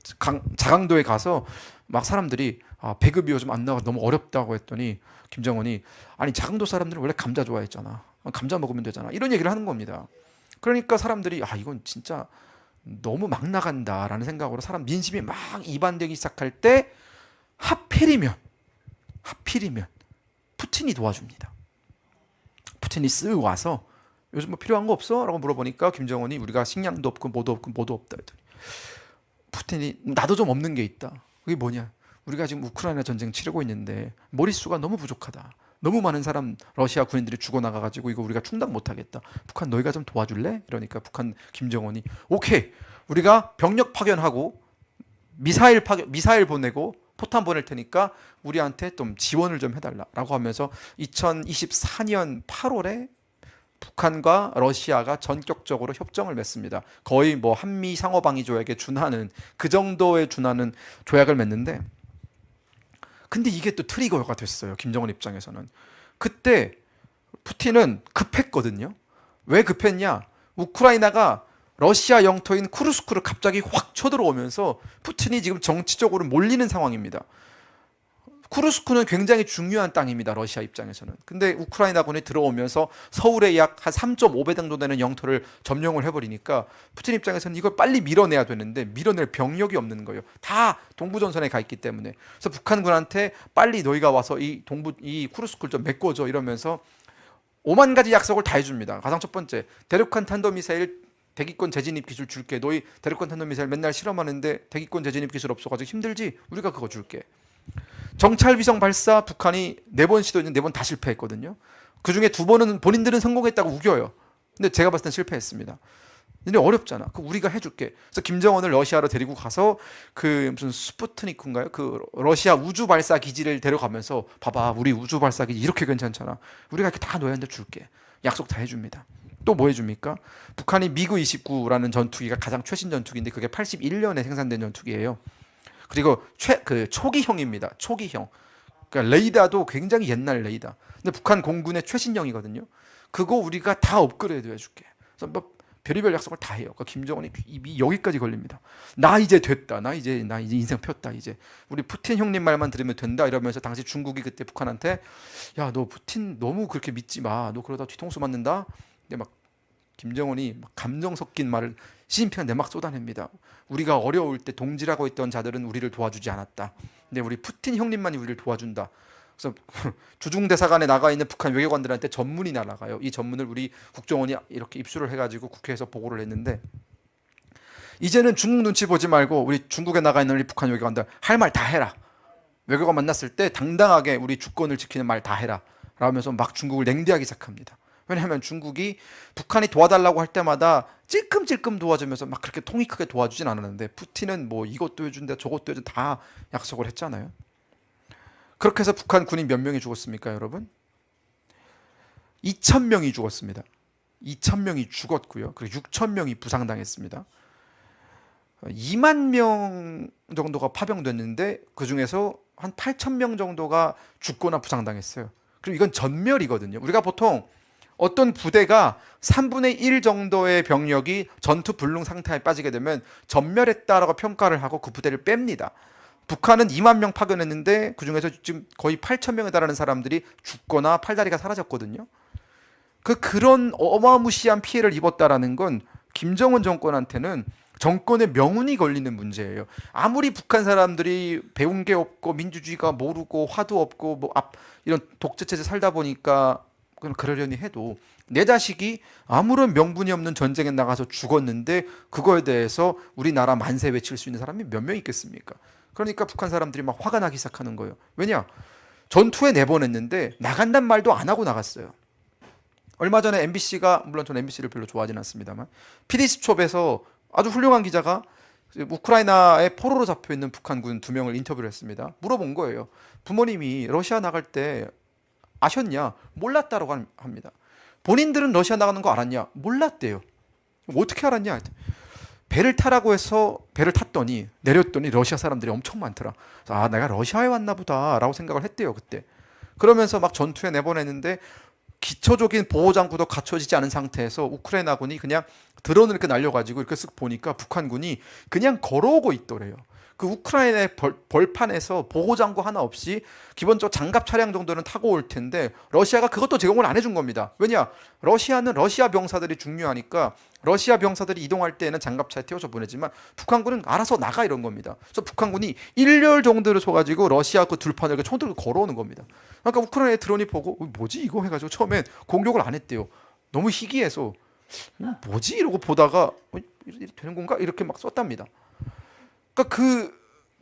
자강도에 가서 막 사람들이 배급이 요즘 안 나와 너무 어렵다고 했더니 김정은이 아니 자강도 사람들은 원래 감자 좋아했잖아. 감자 먹으면 되잖아. 이런 얘기를 하는 겁니다. 그러니까 사람들이 이건 진짜 너무 막 나간다라는 생각으로 사람 민심이 막 이반되기 시작할 때 하필이면 푸틴이 도와줍니다. 푸틴이 쓱 와서 요즘 뭐 필요한 거 없어? 라고 물어보니까 김정은이 우리가 식량도 없고 뭐도 없다 했더니 푸틴이 나도 좀 없는 게 있다. 그게 뭐냐? 우리가 지금 우크라이나 전쟁 치르고 있는데 머릿수가 너무 부족하다. 너무 많은 사람 러시아 군인들이 죽어나가가지고 이거 우리가 충당 못하겠다. 북한 너희가 좀 도와줄래? 이러니까 북한 김정은이 오케이 우리가 병력 파견하고 미사일 보내고 포탄 보낼 테니까 우리한테 좀 지원을 좀 해달라라고 하면서 2024년 8월에 북한과 러시아가 전격적으로 협정을 맺습니다. 거의 뭐 한미 상호방위 조약에 준하는 그 정도에 준하는 조약을 맺는데 근데 이게 또 트리거가 됐어요. 김정은 입장에서는. 그때 푸틴은 급했거든요. 왜 급했냐? 우크라이나가 러시아 영토인 쿠르스크를 갑자기 확 쳐들어오면서 푸틴이 지금 정치적으로 몰리는 상황입니다. 쿠르스크는 굉장히 중요한 땅입니다. 러시아 입장에서는. 근데 우크라이나군이 들어오면서 서울의 약 한 3.5배 정도 되는 영토를 점령을 해버리니까 푸틴 입장에서는 이걸 빨리 밀어내야 되는데 밀어낼 병력이 없는 거예요. 다 동부전선에 가 있기 때문에. 그래서 북한군한테 빨리 너희가 와서 이 쿠르스크를 좀 메꿔줘 이러면서 5만 가지 약속을 다 해줍니다. 가장 첫 번째, 대륙간 탄도미사일 대기권 재진입 기술 줄게. 너희 대륙간 탄도미사일 맨날 실험하는데 대기권 재진입 기술 없어가지고 힘들지? 우리가 그거 줄게. 정찰위성 발사 북한이 4번 시도했는데 4번 다 실패했거든요. 그중에 2번은 본인들은 성공했다고 우겨요. 근데 제가 봤을 땐 실패했습니다. 근데 어렵잖아. 그 우리가 해줄게. 그래서 김정은을 러시아로 데리고 가서 그 무슨 스푸트니크인가요? 그 러시아 우주 발사 기지를 데려가면서 봐봐 우리 우주 발사 기지 이렇게 괜찮잖아. 우리가 이렇게 다 너희한테 줄게. 약속 다 해줍니다. 또 뭐 해줍니까? 북한이 미그 29라는 전투기가 가장 최신 전투기인데 그게 81년에 생산된 전투기예요. 그리고 초기형입니다. 초기형. 그러니까 레이더도 굉장히 옛날 레이더. 근데 북한 공군의 최신형이거든요. 그거 우리가 다 업그레이드 해줄게. 그래서 뭐 별의별 약속을 다 해요. 그러니까 김정은이 입이 여기까지 걸립니다. 나 이제 됐다. 나 이제 인생 폈다. 이제 우리 푸틴 형님 말만 들으면 된다. 이러면서 당시 중국이 그때 북한한테 야, 너 푸틴 너무 그렇게 믿지 마. 너 그러다 뒤통수 맞는다. 근데 막 김정은이 막 감정 섞인 말을 시진핑한테 막 쏟아냅니다. 우리가 어려울 때 동지라고 했던 자들은 우리를 도와주지 않았다. 근데 우리 푸틴 형님만이 우리를 도와준다. 그래서 주중대사관에 나가 있는 북한 외교관들한테 전문이 날아가요. 이 전문을 우리 국정원이 이렇게 입수를 해가지고 국회에서 보고를 했는데 이제는 중국 눈치 보지 말고 우리 중국에 나가 있는 우리 북한 외교관들 할 말 다 해라. 외교관 만났을 때 당당하게 우리 주권을 지키는 말 다 해라. 라면서 막 중국을 냉대하기 시작합니다. 왜냐하면 중국이 북한이 도와달라고 할 때마다 찔끔찔끔 도와주면서 막 그렇게 통이 크게 도와주진 않았는데 푸틴은 뭐 이것도 해준다 저것도 해준다 다 약속을 했잖아요. 그렇게 해서 북한 군인 몇 명이 죽었습니까 여러분? 2,000명이 죽었습니다. 2,000명이 죽었고요. 그리고 6,000명이 부상당했습니다. 2만 명 정도가 파병됐는데 그중에서 한 8,000명 정도가 죽거나 부상당했어요. 그리고 이건 전멸이거든요. 우리가 보통 어떤 부대가 3분의 1 정도의 병력이 전투 불능 상태에 빠지게 되면 전멸했다라고 평가를 하고 그 부대를 뺍니다. 북한은 2만 명 파견했는데 그중에서 지금 거의 8,000명에 달하는 사람들이 죽거나 팔다리가 사라졌거든요. 그런 어마무시한 피해를 입었다라는 건 김정은 정권한테는 정권의 명운이 걸리는 문제예요. 아무리 북한 사람들이 배운 게 없고 민주주의가 모르고 화도 없고 뭐 이런 독재체제 살다 보니까 그러려니 해도 내 자식이 아무런 명분이 없는 전쟁에 나가서 죽었는데 그거에 대해서 우리나라 만세 외칠 수 있는 사람이 몇 명 있겠습니까? 그러니까 북한 사람들이 막 화가 나기 시작하는 거예요. 왜냐? 전투에 내보냈는데 나간단 말도 안 하고 나갔어요. 얼마 전에 MBC가 물론 저는 MBC를 별로 좋아하지는 않습니다만 PD수첩에서 아주 훌륭한 기자가 우크라이나에 포로로 잡혀있는 북한군 2명을 인터뷰를 했습니다. 물어본 거예요. 부모님이 러시아 나갈 때 아셨냐? 몰랐다라고 합니다. 본인들은 러시아 나가는 거 알았냐? 몰랐대요. 어떻게 알았냐? 배를 타라고 해서 배를 탔더니 내렸더니 러시아 사람들이 엄청 많더라. 아, 내가 러시아에 왔나 보다라고 생각을 했대요 그때. 그러면서 막 전투에 내보냈는데 기초적인 보호장구도 갖춰지지 않은 상태에서 우크라이나군이 그냥 드론을 이렇게 날려가지고 이렇게 쓱 보니까 북한군이 그냥 걸어오고 있더래요. 그 우크라이나의 벌판에서 보호장구 하나 없이 기본적으로 장갑 차량 정도는 타고 올 텐데 러시아가 그것도 제공을 안 해준 겁니다. 왜냐? 러시아는 러시아 병사들이 중요하니까 러시아 병사들이 이동할 때는 장갑차에 태워서 보내지만 북한군은 알아서 나가 이런 겁니다. 그래서 북한군이 1열 정도를 쏘가지고 러시아 그 들판을 총 들고 걸어오는 겁니다. 그러니까 우크라이나의 드론이 보고 뭐지 이거 해가지고 처음엔 공격을 안 했대요. 너무 희귀해서 뭐지 이러고 보다가 이렇게 되는 건가 이렇게 막 쐈답니다. 그러니까 그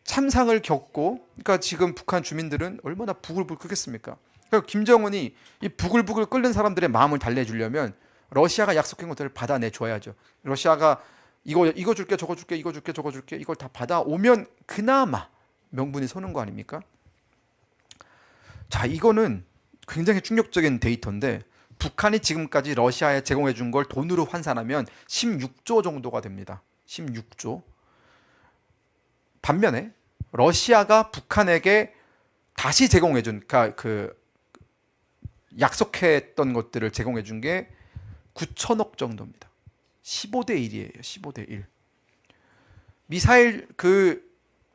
참상을 겪고, 그러니까 지금 북한 주민들은 얼마나 부글부글 끓겠습니까? 그러니까 김정은이 이 부글부글 끓는 사람들의 마음을 달래주려면 러시아가 약속한 것들을 받아내줘야죠. 러시아가 이거 줄게 저거 줄게 이거 줄게 저거 줄게 이걸 다 받아오면 그나마 명분이 서는 거 아닙니까? 자, 이거는 굉장히 충격적인 데이터인데 북한이 지금까지 러시아에 제공해 준 걸 돈으로 환산하면 16조 정도가 됩니다. 16조. 반면에 러시아가 북한에게 다시 제공해 준 그 약속했던 것들을 제공해 준 게 9천억 정도입니다. 15대 1이에요. 15대 1. 미사일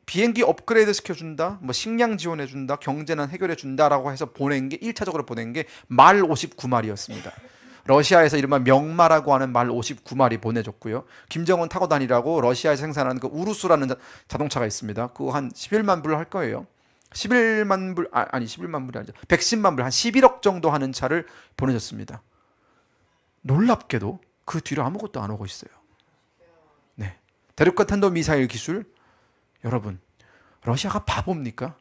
비행기 업그레이드 시켜준다, 뭐 식량 지원해준다, 경제난 해결해준다라고 해서 보낸 게 1차적으로 보낸 게 말 59마리였습니다. 러시아에서 이른바 명마라고 하는 말 59마리 보내줬고요. 김정은 타고 다니라고 러시아에서 생산하는 그 우루스라는 자동차가 있습니다. 그거 한 11만 불 할 거예요. 11만 불, 아니 11만 불이 아니죠. 110만 불, 한 11억 정도 하는 차를 보내줬습니다. 놀랍게도 그 뒤로 아무것도 안 오고 있어요. 네. 대륙간 탄도 미사일 기술, 여러분, 러시아가 바보입니까?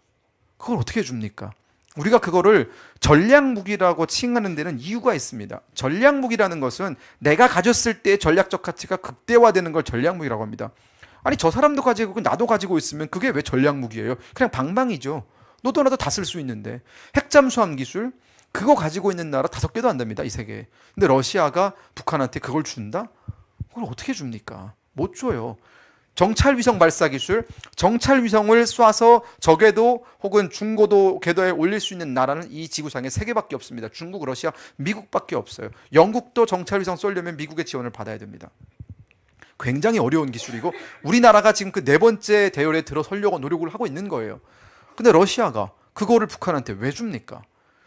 그걸 어떻게 줍니까? 우리가 그거를 전략무기라고 칭하는 데는 이유가 있습니다. 전략무기라는 것은 내가 가졌을 때 전략적 가치가 극대화되는 걸 전략무기라고 합니다. 아니, 저 사람도 가지고 나도 가지고 있으면 그게 왜 전략무기예요? 그냥 방방이죠. 너도 나도 다 쓸 수 있는데. 핵잠수함 기술, 그거 가지고 있는 나라 5개도 안 됩니다, 이 세계에. 근데 러시아가 북한한테 그걸 준다? 그걸 어떻게 줍니까? 못 줘요. 정찰위성 발사 기술, 정찰위성을 쏴서 적궤도 혹은 중고도 궤도에 올릴 수 있는 나라는 이 지구상에 3개밖에 없습니다. 중국, 러시아, 미국밖에 없어요. 영국도 정찰위성 쏘려면 미국의 지원을 받아야 됩니다. 굉장히 어려운 기술이고 우리나라가 지금 그 4번째 대열에 들어서려고 노력을 하고 있는 거예요. 근데 러시아가 그거를 북한한테 왜 줍니까?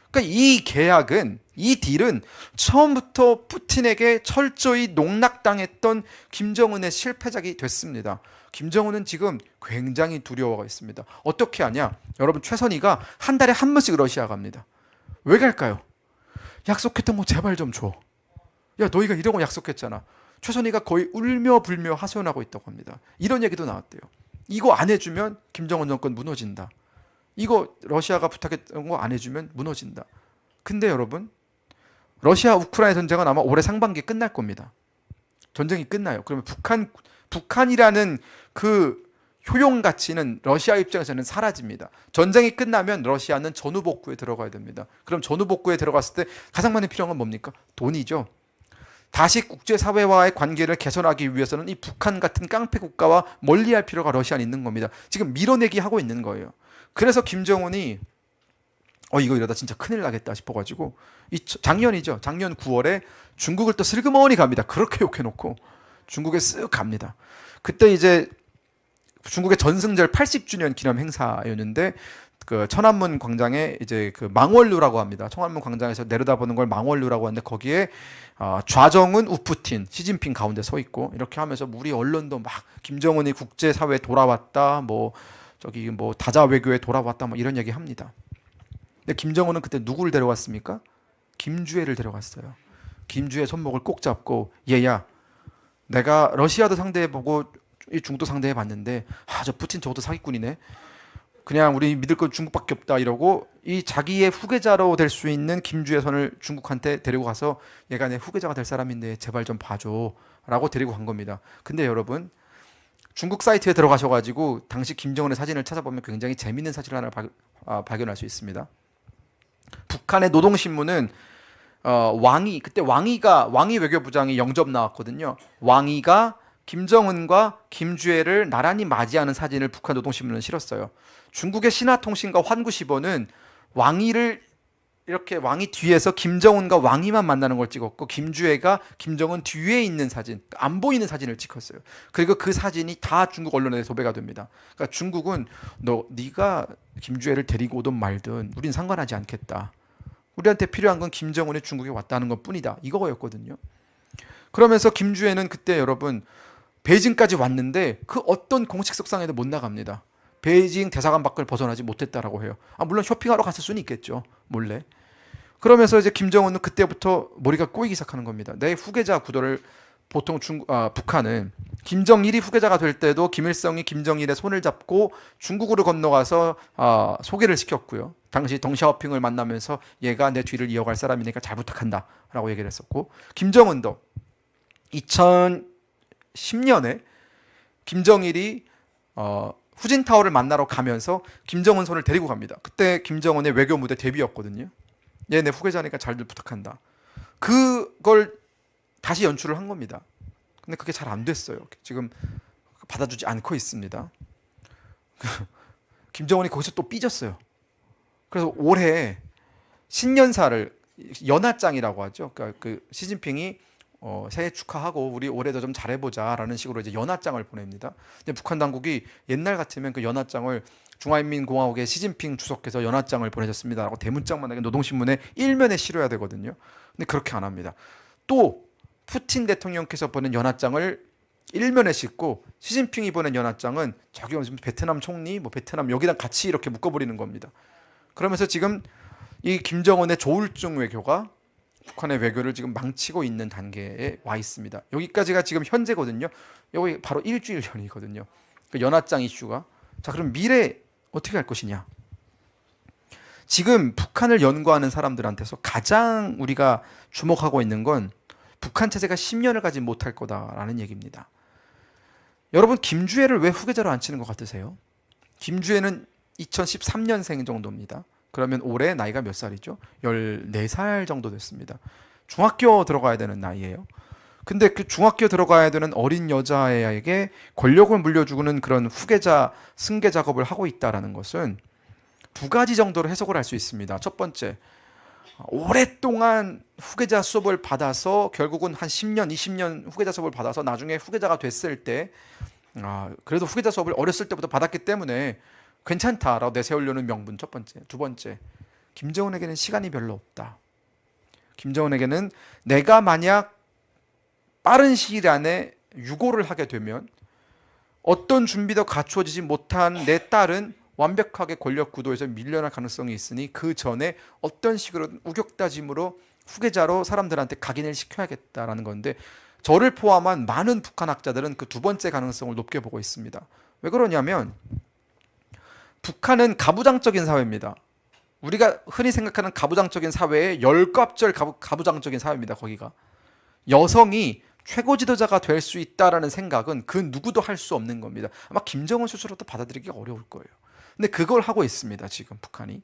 그러니까 이 계약은, 이 딜은 처음부터 푸틴에게 철저히 농락당했던 김정은의 실패작이 됐습니다. 김정은은 지금 굉장히 두려워가 있습니다. 어떻게 하냐? 여러분, 최선희가 한 달에 한 번씩 러시아 갑니다. 왜 갈까요? 약속했던 거 제발 좀 줘. 야, 너희가 이런 거 약속했잖아. 최선희가 거의 울며 불며 하소연하고 있다고 합니다. 이런 얘기도 나왔대요. 이거 안 해주면 김정은 정권 무너진다. 이거 러시아가 부탁했던 거 안 해주면 무너진다. 근데 여러분, 러시아 우크라이나 전쟁은 아마 올해 상반기에 끝날 겁니다. 전쟁이 끝나요. 그러면 북한이라는 그 효용 가치는 러시아 입장에서는 사라집니다. 전쟁이 끝나면 러시아는 전후복구에 들어가야 됩니다. 그럼 전후복구에 들어갔을 때 가장 많이 필요한 건 뭡니까? 돈이죠. 다시 국제사회와의 관계를 개선하기 위해서는 이 북한 같은 깡패 국가와 멀리할 필요가 러시아는 있는 겁니다. 지금 밀어내기 하고 있는 거예요. 그래서 김정은이 이거 이러다 진짜 큰일 나겠다 싶어가지고 작년이죠. 작년 9월에 중국을 또 슬그머니 갑니다. 그렇게 욕해놓고 중국에 쓱 갑니다. 그때 이제 중국의 전승절 80주년 기념 행사였는데 그 천안문 광장에 이제 그 망원루라고 합니다. 천안문 광장에서 내려다보는 걸 망원루라고 하는데 거기에 좌정은 우푸틴, 시진핑 가운데 서 있고 이렇게 하면서 우리 언론도 막 김정은이 국제사회에 돌아왔다, 뭐 다자 외교에 돌아왔다, 뭐 이런 얘기 합니다. 근데 김정은은 그때 누구를 데려갔습니까? 김주애를 데려갔어요. 김주애 손목을 꼭 잡고 얘야, 내가 러시아도 상대해보고 이 중국도 상대해봤는데 저 푸틴 저것도 사기꾼이네. 그냥 우리 믿을 건 중국밖에 없다 이러고 이 자기의 후계자로 될 수 있는 김주애 선을 중국한테 데리고 가서 얘가 내 후계자가 될 사람인데 제발 좀 봐줘 라고 데리고 간 겁니다. 근데 여러분, 중국 사이트에 들어가셔가지고 당시 김정은의 사진을 찾아보면 굉장히 재밌는 사진을 하나 발견할 수 있습니다. 북한의 노동신문은 그때 왕이 외교부장이 영접 나왔거든요. 왕이가 김정은과 김주애를 나란히 맞이하는 사진을 북한 노동신문은 실었어요. 중국의 신화통신과 환구시보는 왕이를 이렇게 왕이 뒤에서 김정은과 왕이만 만나는 걸 찍었고 김주애가 김정은 뒤에 있는 사진, 안 보이는 사진을 찍었어요. 그리고 그 사진이 다 중국 언론에 도배가 됩니다. 그러니까 중국은 네가 김주애를 데리고 오든 말든 우린 상관하지 않겠다. 우리한테 필요한 건 김정은이 중국에 왔다는 것뿐이다. 이거였거든요. 그러면서 김주애는 그때 여러분 베이징까지 왔는데 그 어떤 공식 석상에도 못 나갑니다. 베이징 대사관 밖을 벗어나지 못했다라고 해요. 물론 쇼핑하러 갔을 수는 있겠죠. 몰래. 그러면서 이제 김정은은 그때부터 머리가 꼬이기 시작하는 겁니다. 내 후계자 구도를 보통 북한은 김정일이 후계자가 될 때도 김일성이 김정일의 손을 잡고 중국으로 건너가서 소개를 시켰고요. 당시 덩샤오핑을 만나면서 얘가 내 뒤를 이어갈 사람이니까 잘 부탁한다라고 얘기를 했었고, 김정은도 2010년에 김정일이 후진타오를 만나러 가면서 김정은 손을 데리고 갑니다. 그때 김정은의 외교 무대 데뷔였거든요. 얘 내 후계자니까 잘들 부탁한다. 그걸 다시 연출을 한 겁니다. 근데 그게 잘 안 됐어요. 지금 받아주지 않고 있습니다. 김정은이 거기서 또 삐졌어요. 그래서 올해 신년사를, 연하장이라고 하죠. 그러니까 그 시진핑이 새해 축하하고 우리 올해도 좀 잘해보자라는 식으로 이제 연하장을 보냅니다. 근데 북한 당국이 옛날 같으면 그 연하장을 중화인민공화국의 시진핑 주석께서 연하장을 보내셨습니다라고 대문짝만하게 노동신문에 일면에 실어야 되거든요. 근데 그렇게 안 합니다. 또 푸틴 대통령께서 보낸 연하장을 일면에 싣고 시진핑이 보낸 연하장은 저기 베트남 총리, 베트남 여기랑 같이 이렇게 묶어버리는 겁니다. 그러면서 지금 이 김정은의 조울증 외교가 북한의 외교를 지금 망치고 있는 단계에 와 있습니다. 여기까지가 지금 현재거든요. 여기 바로 일주일 전이거든요. 그 연하장 이슈가. 자, 그럼 미래 어떻게 할 것이냐? 지금 북한을 연구하는 사람들한테서 가장 우리가 주목하고 있는 건 북한 체제가 10년을 가지 못할 거다라는 얘기입니다. 여러분, 김주애를 왜 후계자로 앉히는 것 같으세요? 김주애는 2013년생 정도입니다. 그러면 올해 나이가 몇 살이죠? 14살 정도 됐습니다. 중학교 들어가야 되는 나이예요. 근데 그 중학교 들어가야 되는 어린 여자에게 권력을 물려주는 그런 후계자 승계 작업을 하고 있다는 것은 두 가지 정도로 해석을 할 수 있습니다. 첫 번째, 오랫동안 후계자 수업을 받아서 결국은 한 10년, 20년 후계자 수업을 받아서 나중에 후계자가 됐을 때 그래도 후계자 수업을 어렸을 때부터 받았기 때문에 괜찮다라고 내세우려는 명분. 첫 번째. 두 번째, 김정은에게는 시간이 별로 없다. 김정은에게는 내가 만약 빠른 시일 안에 유고를 하게 되면 어떤 준비도 갖추어지지 못한 내 딸은 완벽하게 권력 구도에서 밀려날 가능성이 있으니 그 전에 어떤 식으로든 우격다짐으로 후계자로 사람들한테 각인을 시켜야겠다라는 건데, 저를 포함한 많은 북한 학자들은 그 두 번째 가능성을 높게 보고 있습니다. 왜 그러냐면 북한은 가부장적인 사회입니다. 우리가 흔히 생각하는 가부장적인 사회의 열갑절 가부장적인 사회입니다. 거기가 여성이 최고 지도자가 될 수 있다라는 생각은 그 누구도 할 수 없는 겁니다. 아마 김정은 스스로도 받아들이기 어려울 거예요. 근데 그걸 하고 있습니다. 지금 북한이.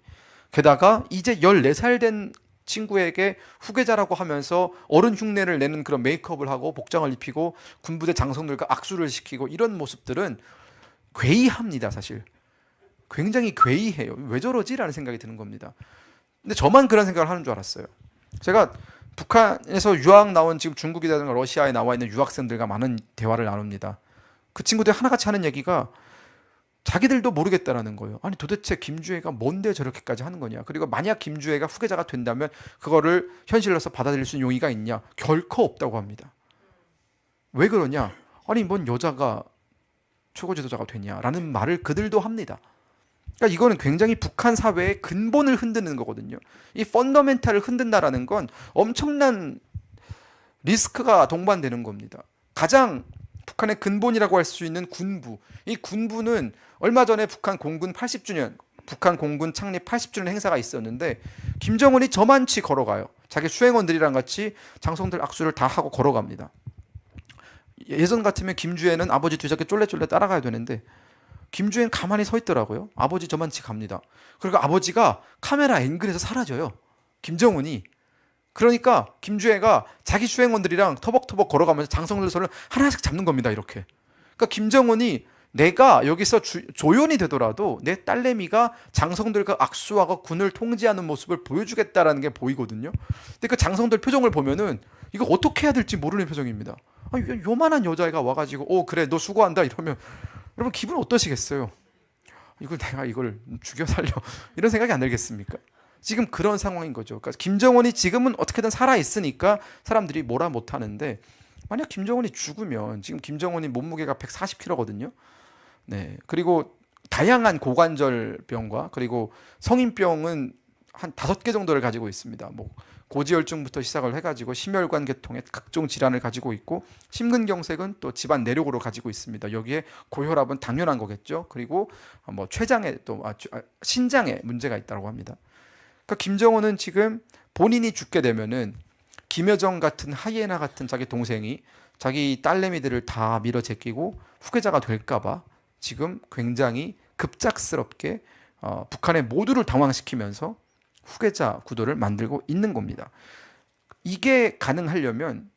게다가 이제 14살 된 친구에게 후계자라고 하면서 어른 흉내를 내는 그런 메이크업을 하고 복장을 입히고 군부대 장성들과 악수를 시키고 이런 모습들은 괴이합니다. 사실 굉장히 괴이해요. 왜 저러지? 라는 생각이 드는 겁니다. 근데 저만 그런 생각을 하는 줄 알았어요. 제가 북한에서 유학 나온 지금 중국이라든가 러시아에 나와 있는 유학생들과 많은 대화를 나눕니다. 그 친구들 하나같이 하는 얘기가 자기들도 모르겠다라는 거예요. 아니 도대체 김주애가 뭔데 저렇게까지 하는 거냐. 그리고 만약 김주애가 후계자가 된다면 그거를 현실로서 받아들일 수 있는 용의가 있냐. 결코 없다고 합니다. 왜 그러냐. 아니 뭔 여자가 최고 지도자가 되냐라는 말을 그들도 합니다. 그러니까 이거는 굉장히 북한 사회의 근본을 흔드는 거거든요. 이 펀더멘탈을 흔든다라는 건 엄청난 리스크가 동반되는 겁니다. 가장 북한의 근본이라고 할 수 있는 군부. 이 군부는 얼마 전에 북한 공군 80주년, 북한 공군 창립 80주년 행사가 있었는데 김정은이 저만치 걸어가요. 자기 수행원들이랑 같이 장성들 악수를 다 하고 걸어갑니다. 예전 같으면 김주애는 아버지 뒤잡게 쫄래쫄래 따라가야 되는데 김주애는 가만히 서 있더라고요. 아버지 저만치 갑니다. 그리고 아버지가 카메라 앵글에서 사라져요. 김정은이. 그러니까 김주애가 자기 수행원들이랑 터벅터벅 걸어가면서 장성들 손을 하나씩 잡는 겁니다. 이렇게. 그러니까 김정은이 내가 여기서 조연이 되더라도 내 딸내미가 장성들과 악수하고 군을 통제하는 모습을 보여주겠다라는 게 보이거든요. 근데 그 장성들 표정을 보면은 이거 어떻게 해야 될지 모르는 표정입니다. 요만한 여자애가 와가지고 그래 너 수고한다 이러면 여러분 기분 어떠시겠어요? 내가 이걸 죽여 살려 이런 생각이 안 들겠습니까? 지금 그런 상황인 거죠. 그러니까 김정은이 지금은 어떻게든 살아 있으니까 사람들이 뭐라 못 하는데 만약 김정은이 죽으면 지금 김정은이 몸무게가 140kg거든요. 네. 그리고 다양한 고관절병과 그리고 성인병은 한 5개 정도를 가지고 있습니다. 뭐 고지혈증부터 시작을 해가지고 심혈관 계통의 각종 질환을 가지고 있고, 심근경색은 또 집안 내력으로 가지고 있습니다. 여기에 고혈압은 당연한 거겠죠. 그리고 뭐 췌장에 또 신장에 문제가 있다고 합니다. 그러니까 김정은은 지금 본인이 죽게 되면은 김여정 같은 하이에나 같은 자기 동생이 자기 딸내미들을 다 밀어 제끼고 후계자가 될까봐 지금 굉장히 급작스럽게 북한의 모두를 당황시키면서 후계자 구도를 만들고 있는 겁니다. 이게 가능하려면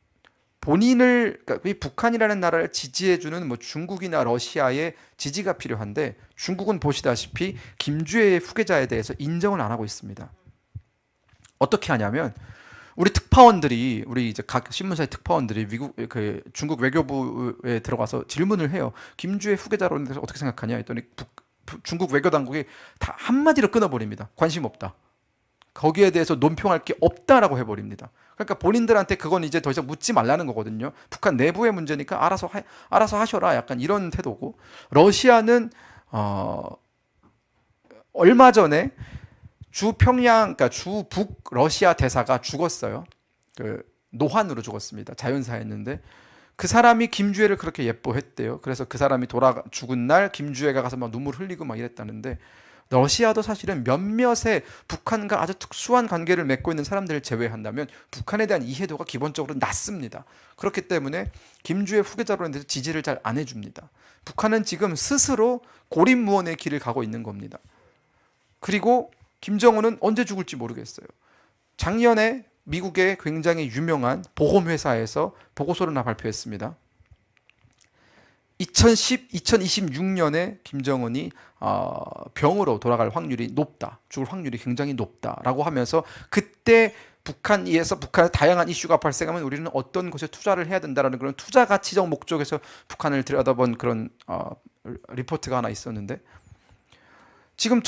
본인을, 그러니까 이 북한이라는 나라를 지지해주는 뭐 중국이나 러시아의 지지가 필요한데, 중국은 보시다시피 김주애의 후계자에 대해서 인정을 안 하고 있습니다. 어떻게 하냐면 우리 특파원들이, 우리 이제 각 신문사의 특파원들이 미국 그 중국 외교부에 들어가서 질문을 해요. 김주애 후계자론에 대해서 어떻게 생각하냐 했더니 중국 외교 당국이 다 한마디로 끊어버립니다. 관심 없다. 거기에 대해서 논평할 게 없다라고 해버립니다. 그러니까 본인들한테 그건 이제 더 이상 묻지 말라는 거거든요. 북한 내부의 문제니까 알아서 하셔라, 약간 이런 태도고, 러시아는 얼마 전에 그러니까 주북 러시아 대사가 죽었어요. 그 노환으로 죽었습니다. 자연사했는데 그 사람이 김주애를 그렇게 예뻐했대요. 그래서 그 사람이 죽은 날 김주애가 가서 막 눈물 흘리고 막 이랬다는데, 러시아도 사실은 몇몇의 북한과 아주 특수한 관계를 맺고 있는 사람들을 제외한다면 북한에 대한 이해도가 기본적으로 낮습니다. 그렇기 때문에 김주애 후계자론에 대해서 지지를 잘 안 해줍니다. 북한은 지금 스스로 고립무원의 길을 가고 있는 겁니다. 그리고 김정은은 언제 죽을지 모르겠어요. 작년에 미국의 굉장히 유명한 보험회사에서 보고서를 하나 발표했습니다. 2026년에 김정은이 병으로 돌아갈 확률이 높다, 죽을 확률이 굉장히 높다라고 하면서, 그때 북한에서 다양한 이슈가 발생하면 우리는 어떤 곳에 투자를 해야 된다라는 그런 투자 가치적 목적에서 북한을 들여다본 그런 리포트가 하나 있었는데, 지금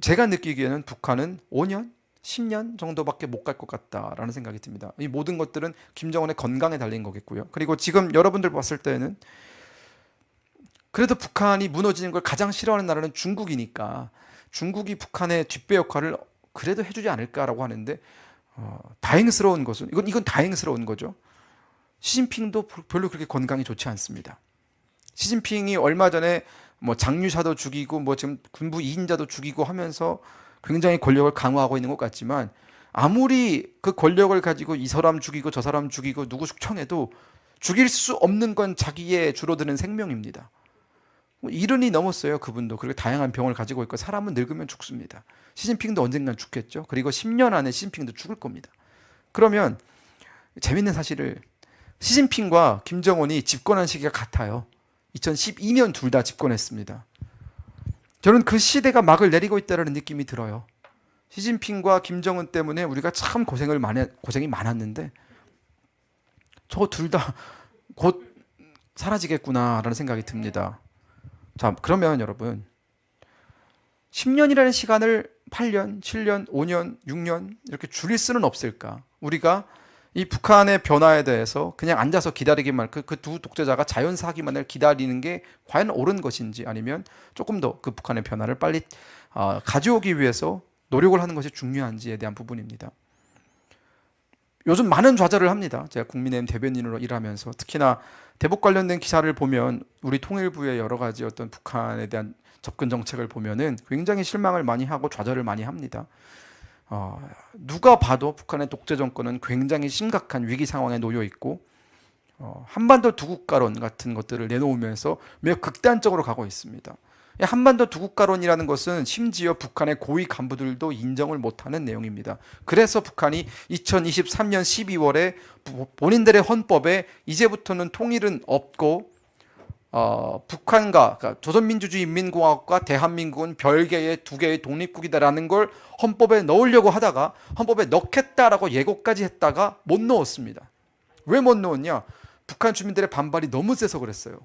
제가 느끼기에는 북한은 5년, 10년 정도밖에 못 갈 것 같다라는 생각이 듭니다. 이 모든 것들은 김정은의 건강에 달린 거겠고요. 그리고 지금 여러분들 봤을 때는 그래도 북한이 무너지는 걸 가장 싫어하는 나라는 중국이니까 중국이 북한의 뒷배 역할을 그래도 해주지 않을까라고 하는데, 다행스러운 것은 이건 다행스러운 거죠. 시진핑도 별로 그렇게 건강이 좋지 않습니다. 시진핑이 얼마 전에 뭐 장류사도 죽이고 뭐 지금 군부 2인자도 죽이고 하면서 굉장히 권력을 강화하고 있는 것 같지만, 아무리 그 권력을 가지고 이 사람 죽이고 저 사람 죽이고 누구 숙청해도 죽일 수 없는 건 자기의 줄어드는 생명입니다. 이른이 넘었어요, 그분도. 그리고 다양한 병을 가지고 있고, 사람은 늙으면 죽습니다. 시진핑도 언젠간 죽겠죠. 그리고 10년 안에 시진핑도 죽을 겁니다. 그러면 재밌는 사실을, 시진핑과 김정은이 집권한 시기가 같아요. 2012년 둘 다 집권했습니다. 저는 그 시대가 막을 내리고 있다는 느낌이 들어요. 시진핑과 김정은 때문에 우리가 참 고생이 많았는데 저 둘 다 곧 사라지겠구나라는 생각이 듭니다. 자, 그러면 여러분, 10년이라는 시간을 8년, 7년, 5년, 6년 이렇게 줄일 수는 없을까? 우리가 이 북한의 변화에 대해서 그냥 앉아서 기다리기만, 그 두 독재자가 자연사하기만을 기다리는 게 과연 옳은 것인지, 아니면 조금 더 그 북한의 변화를 빨리 가져오기 위해서 노력을 하는 것이 중요한지에 대한 부분입니다. 요즘 많은 좌절을 합니다. 제가 국민의힘 대변인으로 일하면서 특히나 대북 관련된 기사를 보면 우리 통일부의 여러 가지 어떤 북한에 대한 접근 정책을 보면은 굉장히 실망을 많이 하고 좌절을 많이 합니다. 누가 봐도 북한의 독재 정권은 굉장히 심각한 위기 상황에 놓여 있고, 한반도 두국가론 같은 것들을 내놓으면서 매우 극단적으로 가고 있습니다. 한반도 두국가론이라는 것은 심지어 북한의 고위 간부들도 인정을 못하는 내용입니다. 그래서 북한이 2023년 12월에 본인들의 헌법에 이제부터는 통일은 없고 북한과, 그러니까 조선민주주의인민공화국과 대한민국은 별개의 두 개의 독립국이다라는 걸 헌법에 넣으려고 하다가 헌법에 넣겠다라고 예고까지 했다가 못 넣었습니다. 왜 못 넣었냐? 북한 주민들의 반발이 너무 세서 그랬어요.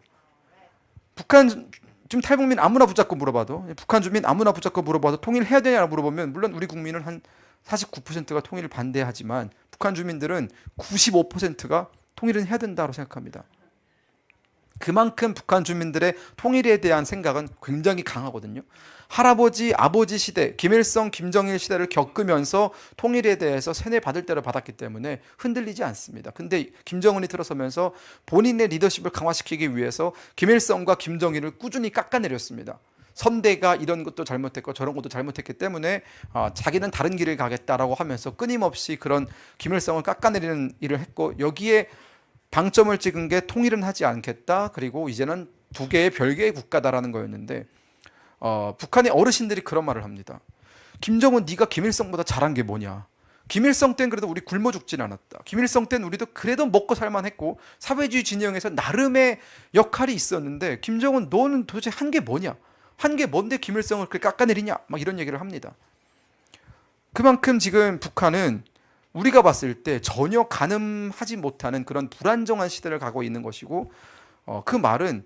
지금 탈북민 아무나 붙잡고 물어봐도, 북한 주민 아무나 붙잡고 물어봐도 통일해야 되냐고 물어보면, 물론 우리 국민은 한 49%가 통일을 반대하지만 북한 주민들은 95%가 통일은 해야 된다고 생각합니다. 그만큼 북한 주민들의 통일에 대한 생각은 굉장히 강하거든요. 할아버지, 아버지 시대, 김일성, 김정일 시대를 겪으면서 통일에 대해서 세뇌받을 대로 받았기 때문에 흔들리지 않습니다. 근데 김정은이 들어서면서 본인의 리더십을 강화시키기 위해서 김일성과 김정일을 꾸준히 깎아내렸습니다. 선대가 이런 것도 잘못했고 저런 것도 잘못했기 때문에 자기는 다른 길을 가겠다라고 하면서 끊임없이 그런 김일성을 깎아내리는 일을 했고, 여기에 방점을 찍은 게 통일은 하지 않겠다, 그리고 이제는 두 개의 별개의 국가다라는 거였는데, 북한의 어르신들이 그런 말을 합니다. 김정은 네가 김일성보다 잘한 게 뭐냐? 김일성 땐 그래도 우리 굶어 죽진 않았다. 김일성 땐 우리도 그래도 먹고 살만했고 사회주의 진영에서 나름의 역할이 있었는데, 김정은 너는 도대체 한 게 뭐냐? 한 게 뭔데 김일성을 그렇게 깎아내리냐? 막 이런 얘기를 합니다. 그만큼 지금 북한은 우리가 봤을 때 전혀 가늠하지 못하는 그런 불안정한 시대를 가고 있는 것이고, 그 말은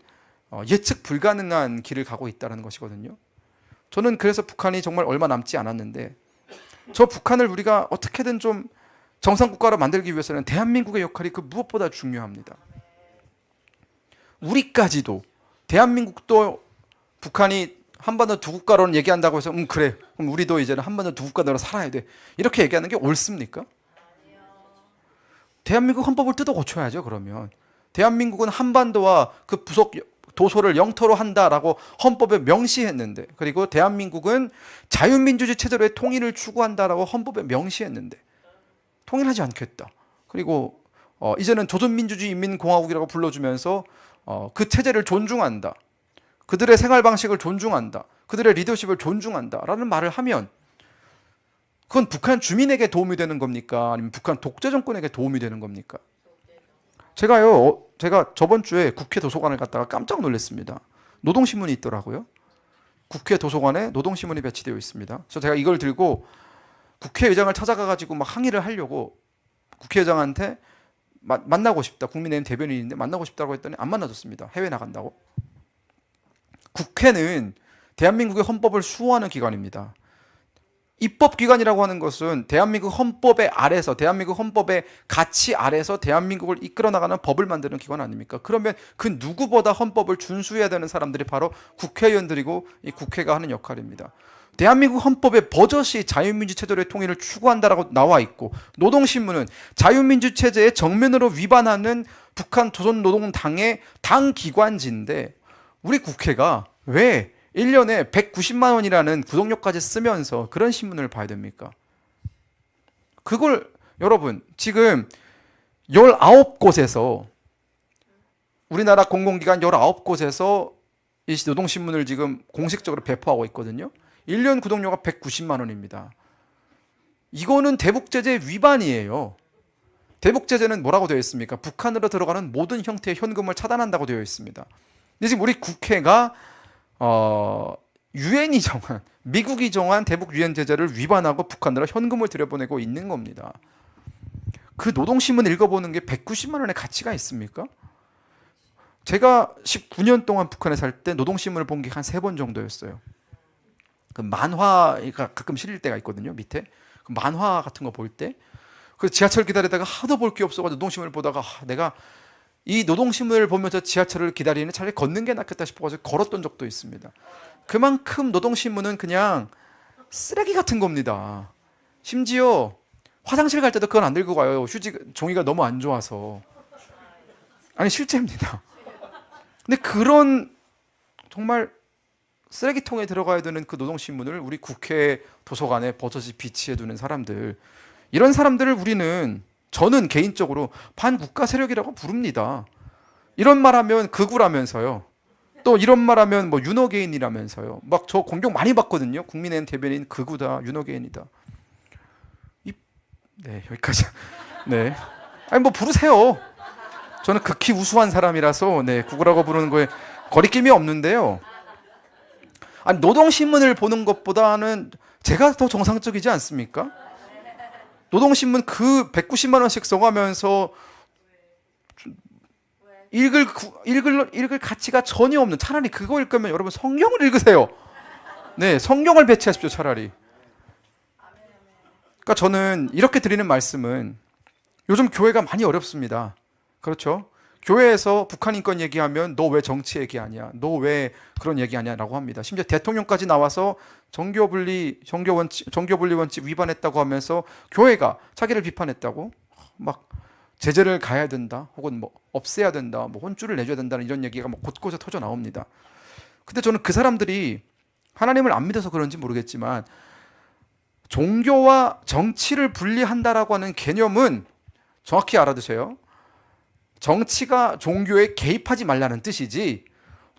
예측 불가능한 길을 가고 있다는 것이거든요. 저는 그래서 북한이 정말 얼마 남지 않았는데, 저 북한을 우리가 어떻게든 좀 정상국가로 만들기 위해서는 대한민국의 역할이 그 무엇보다 중요합니다. 우리까지도, 대한민국도 북한이 한반도 두 국가로는 얘기한다고 해서 그래, 그럼 우리도 이제는 한반도 두 국가로 살아야 돼, 이렇게 얘기하는 게 옳습니까? 대한민국 헌법을 뜯어 고쳐야죠. 그러면 대한민국은 한반도와 그 부속 도소를 영토로 한다라고 헌법에 명시했는데, 그리고 대한민국은 자유민주주의 체제로의 통일을 추구한다라고 헌법에 명시했는데 통일하지 않겠다. 그리고 이제는 조선민주주의 인민공화국이라고 불러주면서 그 체제를 존중한다, 그들의 생활 방식을 존중한다, 그들의 리더십을 존중한다라는 말을 하면 그건 북한 주민에게 도움이 되는 겁니까? 아니면 북한 독재 정권에게 도움이 되는 겁니까? 제가 저번 주에 국회 도서관을 갔다가 깜짝 놀랐습니다. 노동신문이 있더라고요. 국회 도서관에 노동신문이 배치되어 있습니다. 그래서 제가 이걸 들고 국회의장을 찾아가가지고 막 항의를 하려고 국회의장한테 만나고 싶다, 국민의힘 대변인인데 만나고 싶다고 했더니 안 만나줬습니다. 해외 나간다고. 국회는 대한민국의 헌법을 수호하는 기관입니다. 입법기관이라고 하는 것은 대한민국 헌법의 아래서, 대한민국 헌법의 가치 아래서 대한민국을 이끌어 나가는 법을 만드는 기관 아닙니까? 그러면 그 누구보다 헌법을 준수해야 되는 사람들이 바로 국회의원들이고 이 국회가 하는 역할입니다. 대한민국 헌법의 버젓이 자유민주 체제로의 통일을 추구한다라고 나와 있고, 노동신문은 자유민주 체제의 정면으로 위반하는 북한 조선노동당의 당 기관지인데, 우리 국회가 왜 1년에 190만 원이라는 구독료까지 쓰면서 그런 신문을 봐야 됩니까? 그걸 여러분 지금 19곳에서, 우리나라 공공기관 19곳에서 이 노동신문을 지금 공식적으로 배포하고 있거든요. 1년 구독료가 190만 원입니다. 이거는 대북제재 위반이에요. 대북제재는 뭐라고 되어 있습니까? 북한으로 들어가는 모든 형태의 현금을 차단한다고 되어 있습니다. 근데 지금 우리 국회가 유엔이 정한, 미국이 정한 대북 유엔 제재를 위반하고 북한으로 현금을 들여보내고 있는 겁니다. 그 노동신문 읽어보는 게 190만 원의 가치가 있습니까? 제가 19년 동안 북한에 살 때 노동신문을 본 게 한 3번 정도였어요. 그 만화가 가끔 실릴 때가 있거든요. 밑에 그 만화 같은 거 볼 때, 그 지하철 기다리다가 하도 볼 게 없어가지고 노동신문을 보다가 내가 이 노동신문을 보면서 지하철을 기다리는 차라리 걷는 게 낫겠다 싶어가지고 걸었던 적도 있습니다. 그만큼 노동신문은 그냥 쓰레기 같은 겁니다. 심지어 화장실 갈 때도 그건 안 들고 가요. 휴지 종이가 너무 안 좋아서. 아니 실제입니다. 근데 그런 정말 쓰레기통에 들어가야 되는 그 노동신문을 우리 국회 도서관에 버젓이 비치해두는 사람들, 이런 사람들을 저는 개인적으로 반국가 세력이라고 부릅니다. 이런 말하면 극우라면서요. 또 이런 말하면 뭐 윤호개인이라면서요. 막 저 공격 많이 받거든요. 국민의힘 대변인 극우다, 윤호개인이다. 네, 여기까지. 네. 아니 뭐 부르세요. 저는 극히 우수한 사람이라서 극우라고 부르는 거에 거리낌이 없는데요. 아니 노동신문을 보는 것보다는 제가 더 정상적이지 않습니까? 노동신문 그 190만 원씩 써가면서 읽을 가치가 전혀 없는, 차라리 그거 읽으면 여러분 성경을 읽으세요. 네, 성경을 배치하십시오, 차라리. 그러니까 저는 이렇게 드리는 말씀은, 요즘 교회가 많이 어렵습니다. 그렇죠? 교회에서 북한 인권 얘기하면 너 왜 정치 얘기하냐, 너 왜 그런 얘기하냐라고 합니다. 심지어 대통령까지 나와서 정교분리 원칙 위반했다고 하면서 교회가 자기를 비판했다고 막 제재를 가해야 된다, 혹은 뭐 없애야 된다, 뭐 혼쭐을 내줘야 된다는 이런 얘기가 뭐 곳곳에 터져 나옵니다. 근데 저는 그 사람들이 하나님을 안 믿어서 그런지 모르겠지만 종교와 정치를 분리한다라고 하는 개념은 정확히 알아두세요. 정치가 종교에 개입하지 말라는 뜻이지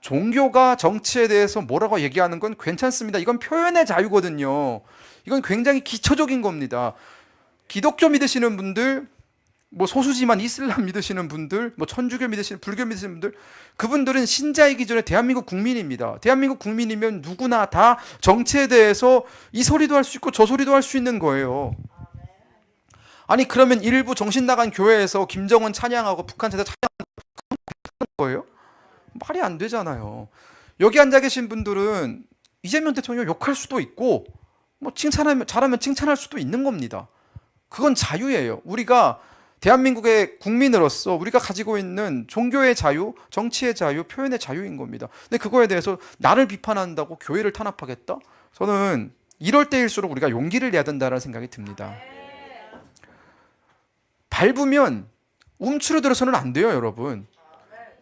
종교가 정치에 대해서 뭐라고 얘기하는 건 괜찮습니다. 이건 표현의 자유거든요. 이건 굉장히 기초적인 겁니다. 기독교 믿으시는 분들, 뭐 소수지만 이슬람 믿으시는 분들, 뭐 천주교 믿으시는, 불교 믿으시는 분들, 그분들은 신자의 기준에 대한민국 국민입니다. 대한민국 국민이면 누구나 다 정치에 대해서 이 소리도 할 수 있고 저 소리도 할 수 있는 거예요. 아니 그러면 일부 정신 나간 교회에서 김정은 찬양하고 북한 제사 찬양하는 거예요? 말이 안 되잖아요. 여기 앉아 계신 분들은 이재명 대통령 욕할 수도 있고 뭐 잘하면 칭찬할 수도 있는 겁니다. 그건 자유예요. 우리가 대한민국의 국민으로서 우리가 가지고 있는 종교의 자유, 정치의 자유, 표현의 자유인 겁니다. 근데 그거에 대해서 나를 비판한다고 교회를 탄압하겠다? 저는 이럴 때일수록 우리가 용기를 내야 된다는 생각이 듭니다. 밟으면 움츠러들어서는 안 돼요, 여러분.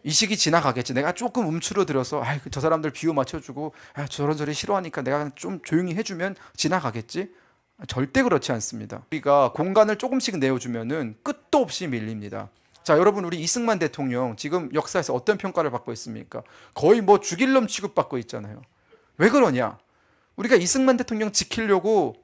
이 시기 지나가겠지. 내가 조금 움츠러들어서 저 사람들 비유 맞춰주고 저런 소리 싫어하니까 내가 좀 조용히 해주면 지나가겠지. 절대 그렇지 않습니다. 우리가 공간을 조금씩 내어주면은 끝도 없이 밀립니다. 자, 여러분, 우리 이승만 대통령 지금 역사에서 어떤 평가를 받고 있습니까? 거의 뭐 죽일 놈 취급받고 있잖아요. 왜 그러냐? 우리가 이승만 대통령 지키려고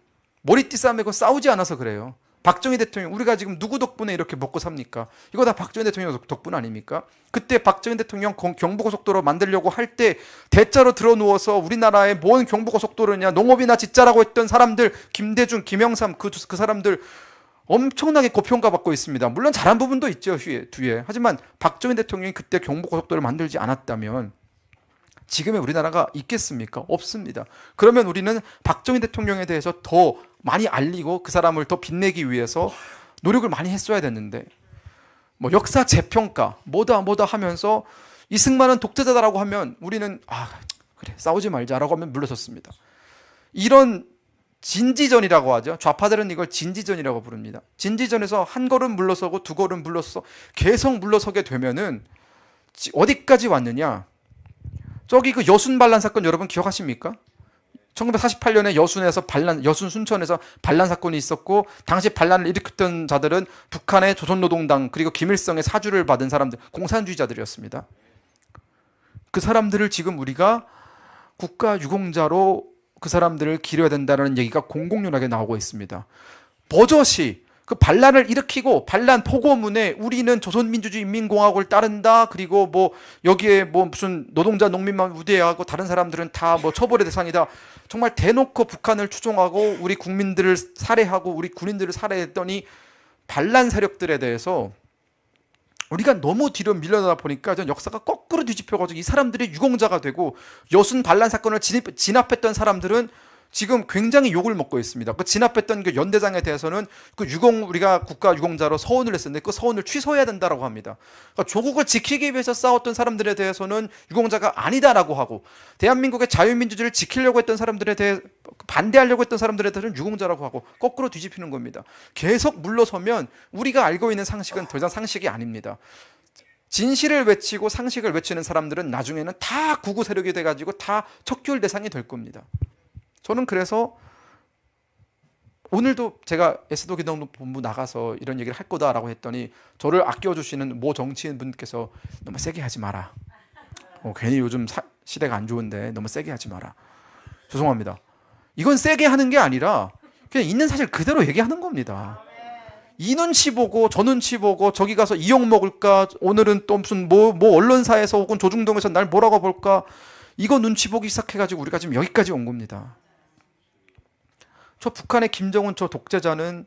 머리띠 싸매고 싸우지 않아서 그래요. 박정희 대통령, 우리가 지금 누구 덕분에 이렇게 먹고 삽니까? 이거 다 박정희 대통령 덕분 아닙니까? 그때 박정희 대통령 경부고속도로 만들려고 할 때 대자로 들어누워서 우리나라의 뭔 경부고속도로냐, 농업이나 짓자라고 했던 사람들, 김대중, 김영삼, 그 사람들 엄청나게 고평가받고 있습니다. 물론 잘한 부분도 있죠, 뒤에. 하지만 박정희 대통령이 그때 경부고속도로를 만들지 않았다면 지금의 우리나라가 있겠습니까? 없습니다. 그러면 우리는 박정희 대통령에 대해서 더 많이 알리고 그 사람을 더 빛내기 위해서 노력을 많이 했어야 됐는데, 뭐 역사 재평가 뭐다 하면서 이승만은 독재자다라고 하면 우리는 그래 싸우지 말자라고 하면 물러섰습니다. 이런 진지전이라고 하죠. 좌파들은 이걸 진지전이라고 부릅니다. 진지전에서 한 걸음 물러서고 두 걸음 물러서 계속 물러서게 되면은 어디까지 왔느냐? 저기 그 여순 반란 사건 여러분 기억하십니까? 1948년에 여순 순천에서 반란 사건이 있었고, 당시 반란을 일으켰던 자들은 북한의 조선노동당 그리고 김일성의 사주를 받은 사람들, 공산주의자들이었습니다. 그 사람들을 지금 우리가 국가 유공자로 그 사람들을 기려야 된다는 얘기가 공공연하게 나오고 있습니다. 버젓이 그 반란을 일으키고 반란 포고문에 우리는 조선민주주의인민공화국을 따른다, 그리고 뭐 여기에 뭐 무슨 노동자 농민만 우대하고 다른 사람들은 다 뭐 처벌의 대상이다, 정말 대놓고 북한을 추종하고 우리 국민들을 살해하고 우리 군인들을 살해했더니 반란 세력들에 대해서 우리가 너무 뒤로 밀려나다 보니까 전 역사가 거꾸로 뒤집혀가지고 이 사람들이 유공자가 되고, 여순 반란 사건을 진압했던 사람들은 지금 굉장히 욕을 먹고 있습니다. 그 진압했던 그 연대장에 대해서는 우리가 국가 유공자로 서원을 했었는데 그 서원을 취소해야 된다라고 합니다. 그러니까 조국을 지키기 위해서 싸웠던 사람들에 대해서는 유공자가 아니다라고 하고, 대한민국의 자유민주주의를 지키려고 했던 사람들에 대해 반대하려고 했던 사람들에 대해서는 유공자라고 하고, 거꾸로 뒤집히는 겁니다. 계속 물러서면 우리가 알고 있는 상식은 더 이상 상식이 아닙니다. 진실을 외치고 상식을 외치는 사람들은 나중에는 다 구구 세력이 돼가지고 다 척결 대상이 될 겁니다. 저는 그래서 오늘도 제가 에스더 기독본부 나가서 이런 얘기를 할 거다라고 했더니 저를 아껴주시는 모 정치인 분께서 너무 세게 하지 마라. 괜히 요즘 시대가 안 좋은데 너무 세게 하지 마라. 죄송합니다. 이건 세게 하는 게 아니라 그냥 있는 사실 그대로 얘기하는 겁니다. 이 눈치 보고 저 눈치 보고 저기 가서 이욕 먹을까, 오늘은 또 무슨 뭐 언론사에서 혹은 조중동에서 날 뭐라고 볼까, 이거 눈치 보기 시작해가지고 우리가 지금 여기까지 온 겁니다. 저 북한의 김정은 저 독재자는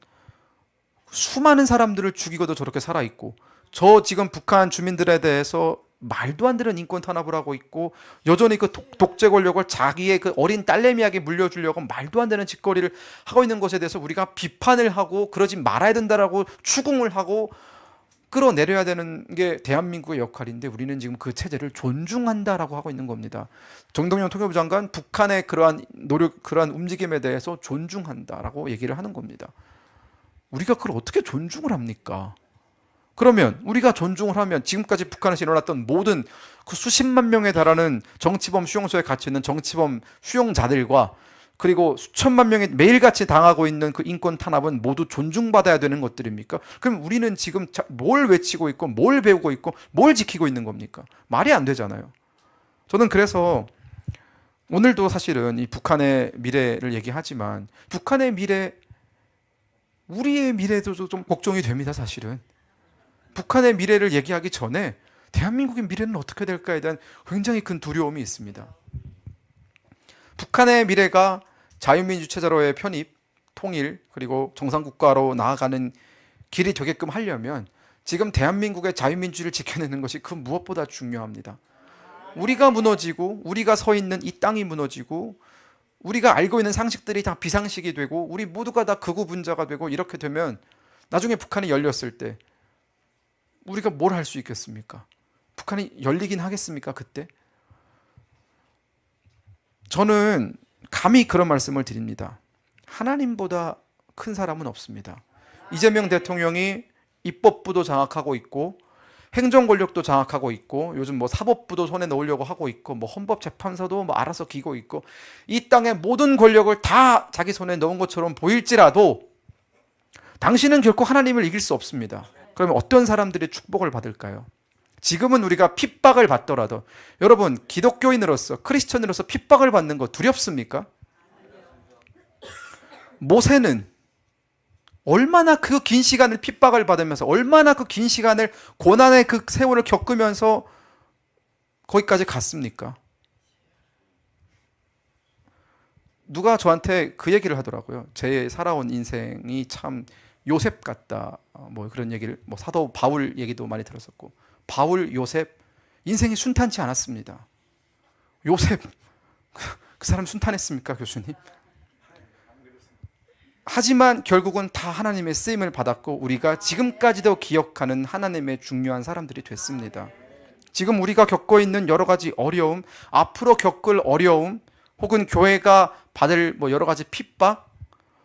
수많은 사람들을 죽이고도 저렇게 살아있고, 저 지금 북한 주민들에 대해서 말도 안 되는 인권 탄압을 하고 있고, 여전히 그 독재 권력을 자기의 그 어린 딸내미에게 물려주려고 말도 안 되는 짓거리를 하고 있는 것에 대해서 우리가 비판을 하고 그러지 말아야 된다라고 추궁을 하고 끌어내려야 되는 게 대한민국의 역할인데 우리는 지금 그 체제를 존중한다라고 하고 있는 겁니다. 정동영 통일부 장관 북한의 그러한 노력, 그러한 움직임에 대해서 존중한다라고 얘기를 하는 겁니다. 우리가 그걸 어떻게 존중을 합니까? 그러면 우리가 존중을 하면 지금까지 북한에서 일어났던 모든 그 수십만 명에 달하는 정치범 수용소에 갇혀 있는 정치범 수용자들과 그리고 수천만 명이 매일같이 당하고 있는 그 인권 탄압은 모두 존중받아야 되는 것들입니까? 그럼 우리는 지금 뭘 외치고 있고 뭘 배우고 있고 뭘 지키고 있는 겁니까? 말이 안 되잖아요. 저는 그래서 오늘도 사실은 이 북한의 미래를 얘기하지만 북한의 미래, 우리의 미래도 좀 걱정이 됩니다, 사실은. 북한의 미래를 얘기하기 전에 대한민국의 미래는 어떻게 될까에 대한 굉장히 큰 두려움이 있습니다. 북한의 미래가 자유민주 체제로의 편입, 통일, 그리고 정상국가로 나아가는 길이 되게끔 하려면 지금 대한민국의 자유민주를 지켜내는 것이 그 무엇보다 중요합니다. 우리가 무너지고 우리가 서 있는 이 땅이 무너지고 우리가 알고 있는 상식들이 다 비상식이 되고 우리 모두가 다 극우 분자가 되고 이렇게 되면 나중에 북한이 열렸을 때 우리가 뭘 할 수 있겠습니까? 북한이 열리긴 하겠습니까, 그때? 저는 감히 그런 말씀을 드립니다. 하나님보다 큰 사람은 없습니다. 이재명 대통령이 입법부도 장악하고 있고 행정 권력도 장악하고 있고 요즘 뭐 사법부도 손에 넣으려고 하고 있고 뭐 헌법재판소도 뭐 알아서 기고 있고 이 땅의 모든 권력을 다 자기 손에 넣은 것처럼 보일지라도 당신은 결코 하나님을 이길 수 없습니다. 그러면 어떤 사람들이 축복을 받을까요? 지금은 우리가 핍박을 받더라도 여러분 기독교인으로서 크리스천으로서 핍박을 받는 거 두렵습니까? 모세는 얼마나 그 긴 시간을 핍박을 받으면서 얼마나 그 긴 시간을 고난의 그 세월을 겪으면서 거기까지 갔습니까? 누가 저한테 그 얘기를 하더라고요. 제 살아온 인생이 참 요셉 같다. 뭐 그런 얘기를, 뭐 사도 바울 얘기도 많이 들었었고, 바울, 요셉, 인생이 순탄치 않았습니다. 요셉, 그 사람 순탄했습니까, 교수님? 하지만 결국은 다 하나님의 쓰임을 받았고 우리가 지금까지도 기억하는 하나님의 중요한 사람들이 됐습니다. 지금 우리가 겪고 있는 여러 가지 어려움, 앞으로 겪을 어려움, 혹은 교회가 받을 뭐 여러 가지 핍박,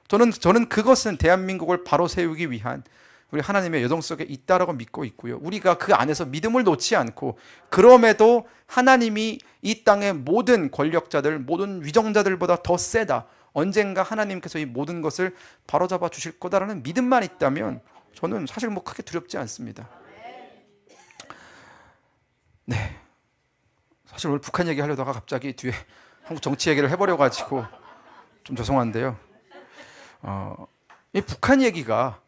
저는 그것은 대한민국을 바로 세우기 위한 우리 하나님의 여정 속에 있다라고 믿고 있고요. 우리가 그 안에서 믿음을 놓지 않고 그럼에도 하나님이 이 땅의 모든 권력자들, 모든 위정자들보다 더 세다. 언젠가 하나님께서 이 모든 것을 바로잡아 주실 거다라는 믿음만 있다면 저는 사실 뭐 크게 두렵지 않습니다. 네. 사실 오늘 북한 얘기하려다가 갑자기 뒤에 한국 정치 얘기를 해버려 가지고 좀 죄송한데요. 이 북한 얘기가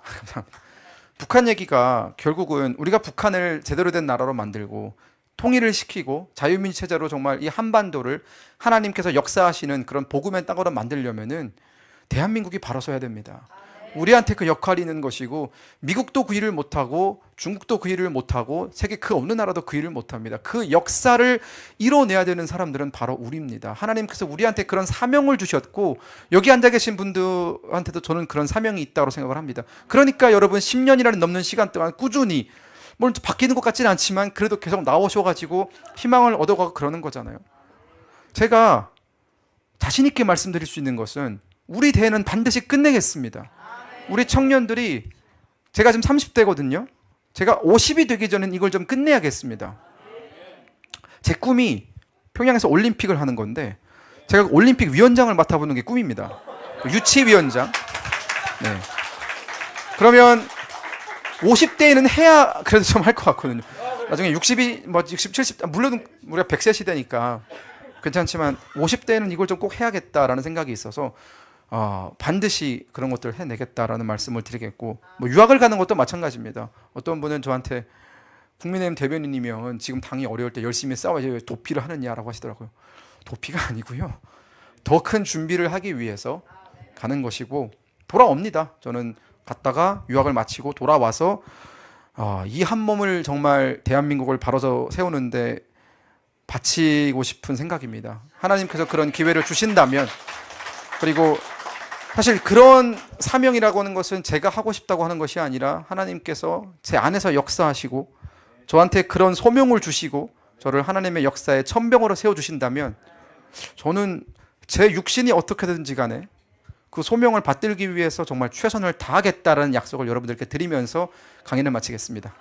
북한 얘기가 결국은 우리가 북한을 제대로 된 나라로 만들고 통일을 시키고 자유민주 체제로 정말 이 한반도를 하나님께서 역사하시는 그런 복음의 땅으로 만들려면은 대한민국이 바로 서야 됩니다. 우리한테 그 역할이 있는 것이고 미국도 그 일을 못하고 중국도 그 일을 못하고 세계 그 어느 나라도 그 일을 못합니다. 그 역사를 이뤄내야 되는 사람들은 바로 우리입니다. 하나님께서 우리한테 그런 사명을 주셨고 여기 앉아 계신 분들한테도 저는 그런 사명이 있다고 생각을 합니다. 그러니까 여러분 10년이라는 넘는 시간 동안 꾸준히 물론 바뀌는 것 같지는 않지만 그래도 계속 나오셔가지고 희망을 얻어가고 그러는 거잖아요. 제가 자신 있게 말씀드릴 수 있는 것은 우리 대회는 반드시 끝내겠습니다. 우리 청년들이, 제가 지금 30대거든요. 제가 50이 되기 전엔 이걸 좀 끝내야겠습니다. 제 꿈이 평양에서 올림픽을 하는 건데 제가 올림픽 위원장을 맡아보는 게 꿈입니다. 유치위원장. 네. 그러면 50대에는 해야 그래도 좀 할 것 같거든요. 나중에 60이, 뭐 60, 70, 물론 우리가 100세 시대니까 괜찮지만 50대에는 이걸 좀 꼭 해야겠다라는 생각이 있어서 반드시 그런 것들을 해내겠다라는 말씀을 드리겠고, 뭐 유학을 가는 것도 마찬가지입니다. 어떤 분은 저한테 국민의힘 대변인이면 지금 당이 어려울 때 열심히 싸워야지 왜 도피를 하느냐라고 하시더라고요. 도피가 아니고요. 더 큰 준비를 하기 위해서 가는 것이고 돌아옵니다. 저는 갔다가 유학을 마치고 돌아와서 이 한 몸을 정말 대한민국을 바로 세우는데 바치고 싶은 생각입니다. 하나님께서 그런 기회를 주신다면, 그리고 사실 그런 사명이라고 하는 것은 제가 하고 싶다고 하는 것이 아니라 하나님께서 제 안에서 역사하시고 저한테 그런 소명을 주시고 저를 하나님의 역사에 천병으로 세워주신다면 저는 제 육신이 어떻게든지 간에 그 소명을 받들기 위해서 정말 최선을 다하겠다라는 약속을 여러분들께 드리면서 강의를 마치겠습니다.